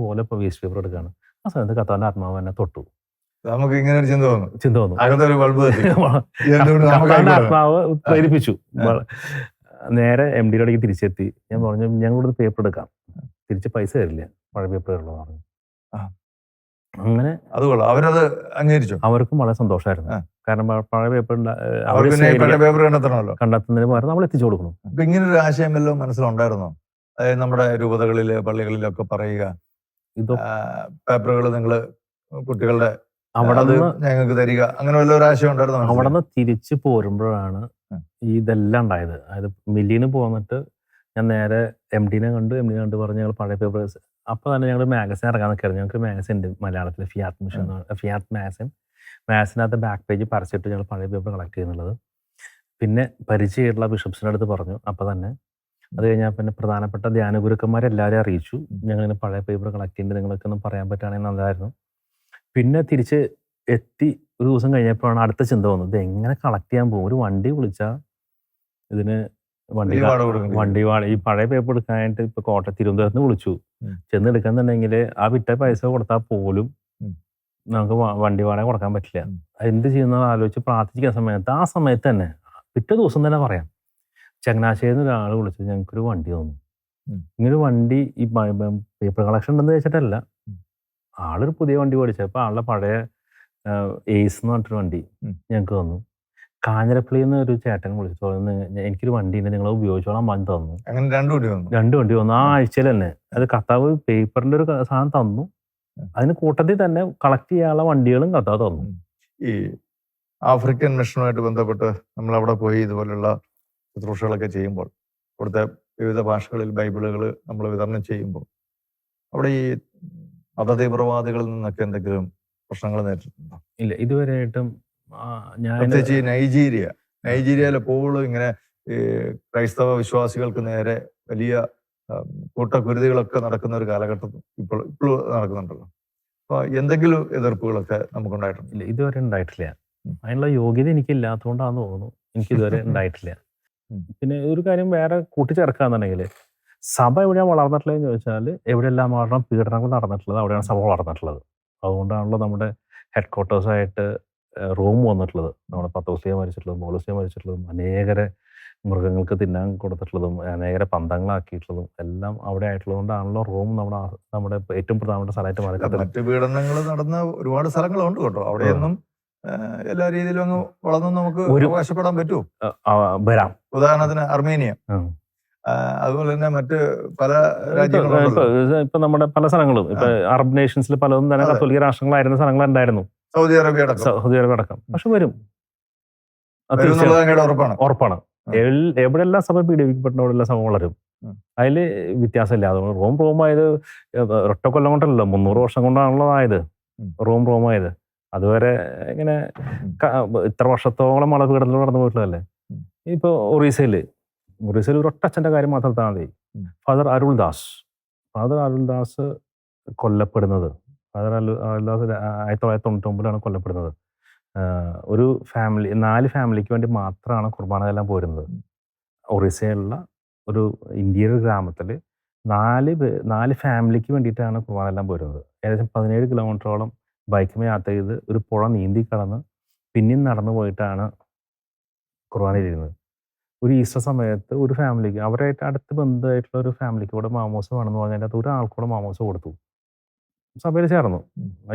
[SPEAKER 2] പോലെ ഇപ്പോൾ വേസ്റ്റ് പേപ്പർ എടുക്കുകയാണ്. ആ സമയത്ത് കർത്താവിൻ്റെ ആത്മാവ് എന്നെ തൊട്ടു.
[SPEAKER 1] നമുക്ക് ഇങ്ങനെ ഒരു ചിന്ത വന്നു.
[SPEAKER 2] കർത്താവിൻ്റെ ആത്മാവ് പ്രേരിപ്പിച്ചു. നേരെ MD തിരിച്ചെത്തി. ഞാൻ പറഞ്ഞു ഞങ്ങളിവിടുന്ന് പേപ്പർ എടുക്കാം, തിരിച്ച് പൈസ തരില്ല, പഴയ പേപ്പറുകളെന്ന് പറഞ്ഞു. അങ്ങനെ
[SPEAKER 1] അവരത് അംഗീകരിച്ചു.
[SPEAKER 2] അവർക്കും വളരെ സന്തോഷമായിരുന്നു. കാരണം പഴയ പേപ്പർ കണ്ടെത്തുന്നതിന് പകരം നമ്മൾ എത്തിച്ചു കൊടുക്കണം.
[SPEAKER 1] ഇങ്ങനെ ഒരു ആശയം വല്ലതും മനസ്സിലുണ്ടായിരുന്നോ? അതായത് നമ്മുടെ രൂപതകളില് പള്ളികളിലൊക്കെ പറയുക,
[SPEAKER 2] ഇതൊക്കെ
[SPEAKER 1] പേപ്പറുകൾ നിങ്ങൾ കുട്ടികളുടെ
[SPEAKER 2] അവിടെ
[SPEAKER 1] അത്
[SPEAKER 2] നിന്ന്
[SPEAKER 1] ഞങ്ങൾക്ക് തരിക, അങ്ങനെ വല്ല ഒരു ആശയം ഉണ്ടായിരുന്നു
[SPEAKER 2] അവിടെ
[SPEAKER 1] മനസ്സിൽ?
[SPEAKER 2] നിന്ന് തിരിച്ച് പോരുമ്പോഴാണ്
[SPEAKER 1] ഉം.
[SPEAKER 2] ഇതെല്ലാം ഉണ്ടായത്. അതായത് മില്ലിന് പോന്നിട്ട് ഞാൻ നേരെ എം ഡിനെ കണ്ട് പറഞ്ഞ് ഞങ്ങൾ പഴയ പേപ്പേഴ്സ് അപ്പോൾ തന്നെ ഞങ്ങൾ മാഗസിൻ ഇറങ്ങാൻ നിൽക്കായിരുന്നു. ഞങ്ങൾക്ക് മാഗസിൻ ഉണ്ട് മലയാളത്തിൽ, ഫിയാറ്റ് മിഷൻ എന്ന് പറഞ്ഞ ഫിയാറ്റ് മാഗസിൻ. മാഗസിനകത്ത് ബാക്ക് പേജ് പരസ്യമായിട്ട് ഞങ്ങൾ പഴയ പേപ്പർ കളക്ട് ചെയ്യുന്നുള്ളത്. പിന്നെ പരിചയമുള്ള ബിഷപ്സിൻ്റെ അടുത്ത് പറഞ്ഞു. അപ്പോൾ തന്നെ അത് കഴിഞ്ഞാൽ പിന്നെ പ്രധാനപ്പെട്ട ധ്യാന ഗുരുക്കന്മാരെല്ലാവരെയും അറിയിച്ചു, ഞങ്ങളിങ്ങനെ പഴയ പേപ്പർ കളക്ട് ചെയ്യുന്നുണ്ട്, നിങ്ങൾക്ക് ഒന്നും പറയാൻ പറ്റുകയാണെങ്കിൽ നല്ലതായിരുന്നു. പിന്നെ തിരിച്ച് എത്തി ഒരു ദിവസം കഴിഞ്ഞപ്പോഴാണ് അടുത്ത ചിന്ത വന്നത്, ഇത് എങ്ങനെ കളക്ട് ചെയ്യാൻ പോകും? ഒരു വണ്ടി വിളിച്ചാൽ ഇതിന് വണ്ടി
[SPEAKER 1] വലിയ വാടക കൊടുക്കേണ്ടി
[SPEAKER 2] വണ്ടി ഈ പഴയ പേപ്പർ എടുക്കാനായിട്ട് ഇപ്പോൾ കോട്ടയം തിരുവനന്തപുരത്ത് നിന്ന് വിളിച്ചു.
[SPEAKER 1] ഉം.
[SPEAKER 2] ചെന്ന് എടുക്കുന്നുണ്ടെങ്കിൽ ആ വിറ്റ പൈസ കൊടുത്താൽ പോലും
[SPEAKER 1] ഉം.
[SPEAKER 2] നമുക്ക് വണ്ടി വാടക കൊടുക്കാൻ പറ്റില്ല.
[SPEAKER 1] ഉം.
[SPEAKER 2] എന്ത് ചെയ്യുന്നത് ആലോചിച്ച് പ്രാർത്ഥിക്കുന്ന സമയത്ത് ആ സമയത്ത് തന്നെ പിറ്റേ ദിവസം തന്നെ പറയാം, ചങ്ങനാശ്ശേരിയിൽ നിന്ന് ഒരാൾ വിളിച്ചത് ഞങ്ങൾക്കൊരു വണ്ടി തന്നു.
[SPEAKER 1] ഉം.
[SPEAKER 2] ഇങ്ങനൊരു വണ്ടി ഈ പേപ്പർ കളക്ഷൻ ഉണ്ടെന്ന് വെച്ചിട്ടല്ല,
[SPEAKER 1] ഉം.
[SPEAKER 2] ആളൊരു പുതിയ വണ്ടി മേടിച്ചപ്പോൾ ആളുടെ പഴയ എയ്സ് എന്ന് പറഞ്ഞിട്ടൊരു വണ്ടി
[SPEAKER 1] ഉം.
[SPEAKER 2] ഞങ്ങൾക്ക് തന്നു. കാഞ്ഞിരപ്പള്ളിയിൽ നിന്ന് ഒരു ചേട്ടൻ വിളിച്ചിട്ട് പറഞ്ഞു, എനിക്കൊരു വണ്ടി ഉണ്ട്, നിങ്ങൾ ഉപയോഗിച്ചോളാൻ പറഞ്ഞു തന്നു.
[SPEAKER 1] അങ്ങനെ 2 വണ്ടി വന്നു.
[SPEAKER 2] 2 വണ്ടി വന്നു ആ ആഴ്ചയിൽ തന്നെ. അത് കർത്താവ് പേപ്പറിൻ്റെ ഒരു സാധനം തന്നു, അതിന് കൂട്ടത്തിൽ തന്നെ കളക്ട് ചെയ്യാനുള്ള വണ്ടികളും കർത്താവ് തന്നു.
[SPEAKER 1] ഈ ആഫ്രിക്കൻ മിഷനുമായിട്ട് ബന്ധപ്പെട്ട് നമ്മൾ അവിടെ പോയി ഇതുപോലുള്ള ശുശ്രൂഷകളൊക്കെ ചെയ്യുമ്പോൾ, അവിടുത്തെ വിവിധ ഭാഷകളിൽ ബൈബിളുകൾ നമ്മൾ വിതരണം ചെയ്യുമ്പോൾ, അവിടെ ഈ മതതീവ്രവാദികളിൽ നിന്നൊക്കെ എന്തെങ്കിലും പ്രശ്നങ്ങൾ നേരിട്ടിട്ടുണ്ടോ?
[SPEAKER 2] ഇല്ല, ഇതുവരെയായിട്ടും ഞാൻ
[SPEAKER 1] പ്രത്യേകിച്ച് ഈ നൈജീരിയയിൽ എപ്പോഴും ഇങ്ങനെ ഈ ക്രൈസ്തവ വിശ്വാസികൾക്ക് നേരെ വലിയ കൂട്ടക്കുരുതികളൊക്കെ നടക്കുന്ന ഒരു കാലഘട്ടം ഇപ്പോഴും നടക്കുന്നുണ്ടല്ലോ. അപ്പൊ എന്തെങ്കിലും എതിർപ്പുകളൊക്കെ നമുക്കുണ്ടായിട്ടുണ്ട്?
[SPEAKER 2] ഇല്ല, ഇതുവരെ ഉണ്ടായിട്ടില്ല. അതിനുള്ള യോഗ്യത എനിക്കില്ലാത്തതുകൊണ്ടാണെന്ന് തോന്നുന്നു, എനിക്കിതുവരെ ഉണ്ടായിട്ടില്ല. പിന്നെ ഒരു കാര്യം വേറെ കൂട്ടിച്ചേർക്കാന്നുണ്ടെങ്കിൽ, സഭ എവിടെയാണ് വളർന്നിട്ടുള്ളതെന്ന് ചോദിച്ചാൽ, എവിടെയെല്ലാം പീഡനങ്ങൾ നടന്നിട്ടുള്ളത് അവിടെയാണ് സഭ വളർന്നിട്ടുള്ളത്. അതുകൊണ്ടാണല്ലോ നമ്മുടെ ഹെഡ് ക്വാർട്ടേഴ്സായിട്ട് റോം വന്നിട്ടുള്ളത്. നമ്മുടെ പത്രോസ്ലീഹ മരിച്ചിട്ടുള്ളതും പൗലോസ്ലീഹ മരിച്ചിട്ടുള്ളതും അനേകരെ മൃഗങ്ങൾക്ക് തിന്നാൻ കൊടുത്തിട്ടുള്ളതും അനേകരെ പന്തങ്ങളാക്കിയിട്ടുള്ളതും എല്ലാം അവിടെ ആയിട്ടുള്ളത് കൊണ്ടാണല്ലോ റോം നമ്മുടെ ഏറ്റവും പ്രധാനപ്പെട്ട സ്ഥലമായിട്ട് മാറി.
[SPEAKER 1] മറ്റ് പീഡനങ്ങൾ നടന്ന ഒരുപാട് സ്ഥലങ്ങളുണ്ട് കേട്ടോ. അവിടെയൊന്നും എല്ലാ രീതിയിലും അങ്ങ് വളർന്നു നമുക്ക് അവകാശപ്പെടാൻ പറ്റുമോ?
[SPEAKER 2] വരാം.
[SPEAKER 1] ഉദാഹരണത്തിന് അർമേനിയ, അതുപോലെ തന്നെ മറ്റ് പല രാജ്യങ്ങളും,
[SPEAKER 2] ഇപ്പൊ നമ്മുടെ പല സ്ഥലങ്ങളും, ഇപ്പൊ അറബ് നേഷൻസിൽ പലതും തന്നെ കത്തോലിക്ക രാഷ്ട്രങ്ങളായിരുന്ന സ്ഥലങ്ങളുണ്ടായിരുന്നു,
[SPEAKER 1] സൗദി അറേബ്യ
[SPEAKER 2] അടക്കം. പക്ഷെ വരും, ഉറപ്പാണ്. എവിടെയെല്ലാം സഭ പീഡിപ്പിക്കപ്പെട്ട അവിടെല്ലാം സഭ വളരും, അതിൽ വ്യത്യാസമില്ല. അതുകൊണ്ട് റോമായത് ഒറ്റ കൊല്ലം കൊണ്ടല്ലോ, 300 വർഷം കൊണ്ടാണല്ലോ ആയത് റോമായത്. അതുവരെ ഇങ്ങനെ ഇത്ര വർഷത്തോളം മതപീഡനത്തിൽ നടന്നു പോയിട്ടുള്ളതല്ലേ. ഇപ്പൊ ഒറീസയിൽ ഒരു ഒറ്റച്ഛൻ്റെ കാര്യം മാത്രം എടുത്താൽ മതി. ഫാദർ അരുൾദാസ് കൊല്ലപ്പെടുന്നത്, ഫാദർ അരുൾദാസ് 1999 കൊല്ലപ്പെടുന്നത്. ഒരു ഫാമിലി 4 ഫാമിലിക്ക് വേണ്ടി മാത്രമാണ് കുർബാനകളെല്ലാം പോരുന്നത്. ഒറീസയിലുള്ള ഒരു ഇന്ത്യയുടെ ഗ്രാമത്തിൽ 4 ഫാമിലിക്ക് വേണ്ടിയിട്ടാണ് കുർബാനയെല്ലാം പോരുന്നത്. ഏകദേശം 17 കിലോമീറ്ററോളം ബൈക്കുമേ യാത്ര ചെയ്ത് ഒരു പുഴ നീന്തി കടന്ന് പിന്നെയും നടന്നു പോയിട്ടാണ് കുർബാന ചെയ്യുന്നത്. ഒരു ഈസ്റ്റർ സമയത്ത് ഒരു ഫാമിലിക്ക്, അവരായിട്ട് അടുത്ത് ബന്ധമായിട്ടുള്ള ഒരു ഫാമിലിക്ക് കൂടെ മാമോസ വേണമെന്ന് പറഞ്ഞാൽ അതിനകത്ത് ഒരാൾക്കൂടെ മാമോസ കൊടുത്തു, സഭയിൽ ചേർന്നു.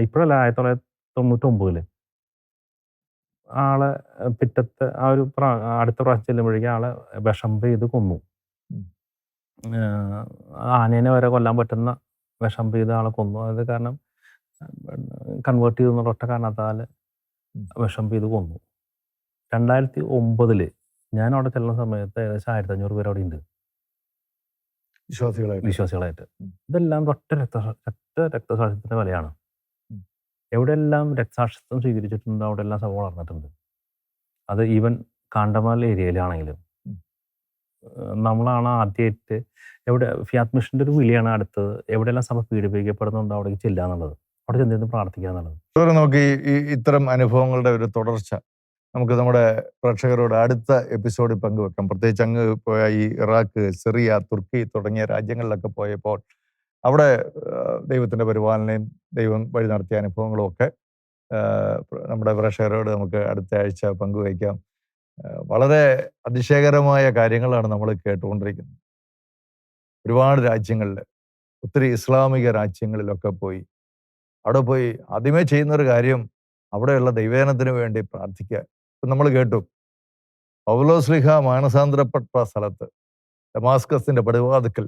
[SPEAKER 2] ഇപ്പോഴല്ല, 1999 ആളെ പിറ്റത്തെ അടുത്ത പ്രാവശ്യം ചെല്ലുമ്പോഴേക്കും ആളെ വിഷം ചെയ്ത് കൊന്നു. ആനേനെ വരെ കൊല്ലാൻ പറ്റുന്ന വിഷം ചെയ്ത് ആളെ കൊന്നു. അത് കാരണം കൺവേർട്ട് ചെയ്തെന്നുള്ള ഒറ്റ കാരണത്താൽ വിഷം ചെയ്ത് കൊന്നു. 2009 ഞാൻ അവിടെ ചെല്ലുന്ന സമയത്ത് ഏകദേശം 1500 പേര് അവിടെ ഉണ്ട് വിശ്വാസികളായിട്ട്. ഇതെല്ലാം ഒറ്റ രക്തസാക്ഷിത്വത്തിന്റെ വിലയാണ്. എവിടെയെല്ലാം രക്തസാക്ഷിത്വം സ്വീകരിച്ചിട്ടുണ്ട് അവിടെയെല്ലാം സഭ വളർന്നിട്ടുണ്ട്. അത് ഈവൻ കാണ്ടമാൽ ഏരിയയിലാണെങ്കിലും നമ്മളാണ് ആദ്യമായിട്ട് എവിടെ ഫിയാറ്റ് മിഷന്റെ ഒരു വിളിയാണ് അടുത്തത്. എവിടെയെല്ലാം സഭ പീഡിപ്പിക്കപ്പെടുന്നുണ്ടോ അവിടേക്ക് ചെല്ലുക എന്നുള്ളത്, അവിടെ ചെന്നിരുന്ന് പ്രാർത്ഥിക്കുക എന്നുള്ളത്.
[SPEAKER 1] നമുക്ക് ഇത്തരം അനുഭവങ്ങളുടെ ഒരു തുടർച്ച നമുക്ക് നമ്മുടെ പ്രേക്ഷകരോട് അടുത്ത എപ്പിസോഡിൽ പങ്കുവെക്കാം. പ്രത്യേകിച്ച് അങ്ങ് പോയ ഈ ഇറാഖ്, സിറിയ, തുർക്കി തുടങ്ങിയ രാജ്യങ്ങളിലൊക്കെ പോയപ്പോൾ അവിടെ ദൈവത്തിൻ്റെ പരിപാലനയും ദൈവം വഴി നടത്തിയ അനുഭവങ്ങളും ഒക്കെ നമ്മുടെ പ്രേക്ഷകരോട് നമുക്ക് അടുത്ത ആഴ്ച പങ്കുവയ്ക്കാം. വളരെ അതിശയകരമായ കാര്യങ്ങളാണ് നമ്മൾ കേട്ടുകൊണ്ടിരിക്കുന്നത്. ഒരുപാട് രാജ്യങ്ങളിൽ, ഒത്തിരി ഇസ്ലാമിക രാജ്യങ്ങളിലൊക്കെ പോയി അവിടെ പോയി ആദ്യമേ ചെയ്യുന്നൊരു കാര്യം അവിടെയുള്ള ദൈവജനത്തിന് വേണ്ടി പ്രാർത്ഥിക്കുക. ഇപ്പം നമ്മൾ കേട്ടു പൗലോസ്ലീഹ മാനസാന്തരപ്പെട്ട സ്ഥലത്ത്, ദമാസ്കസിന്റെ പടിവാതിക്കൽ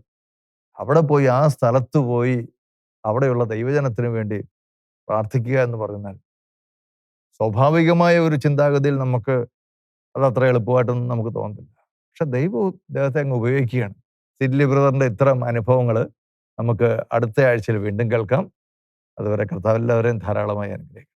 [SPEAKER 1] അവിടെ പോയി ആ സ്ഥലത്ത് പോയി അവിടെയുള്ള ദൈവജനത്തിന് വേണ്ടി പ്രാർത്ഥിക്കുക എന്ന് പറഞ്ഞാൽ സ്വാഭാവികമായ ഒരു ചിന്താഗതിയിൽ നമുക്ക് അത് അത്ര എളുപ്പമായിട്ടൊന്നും നമുക്ക് തോന്നുന്നില്ല. പക്ഷെ ദൈവം അദ്ദേഹത്തെ അങ്ങ് ഉപയോഗിക്കുകയാണ്. സിഡ്ലി ബ്രദറിന്റെ ഇത്തരം അനുഭവങ്ങൾ നമുക്ക് അടുത്ത ആഴ്ചയിൽ വീണ്ടും കേൾക്കാം. അതുവരെ കർത്താവ് എല്ലാവരെയും ധാരാളമായി അനുഗ്രഹിക്കും.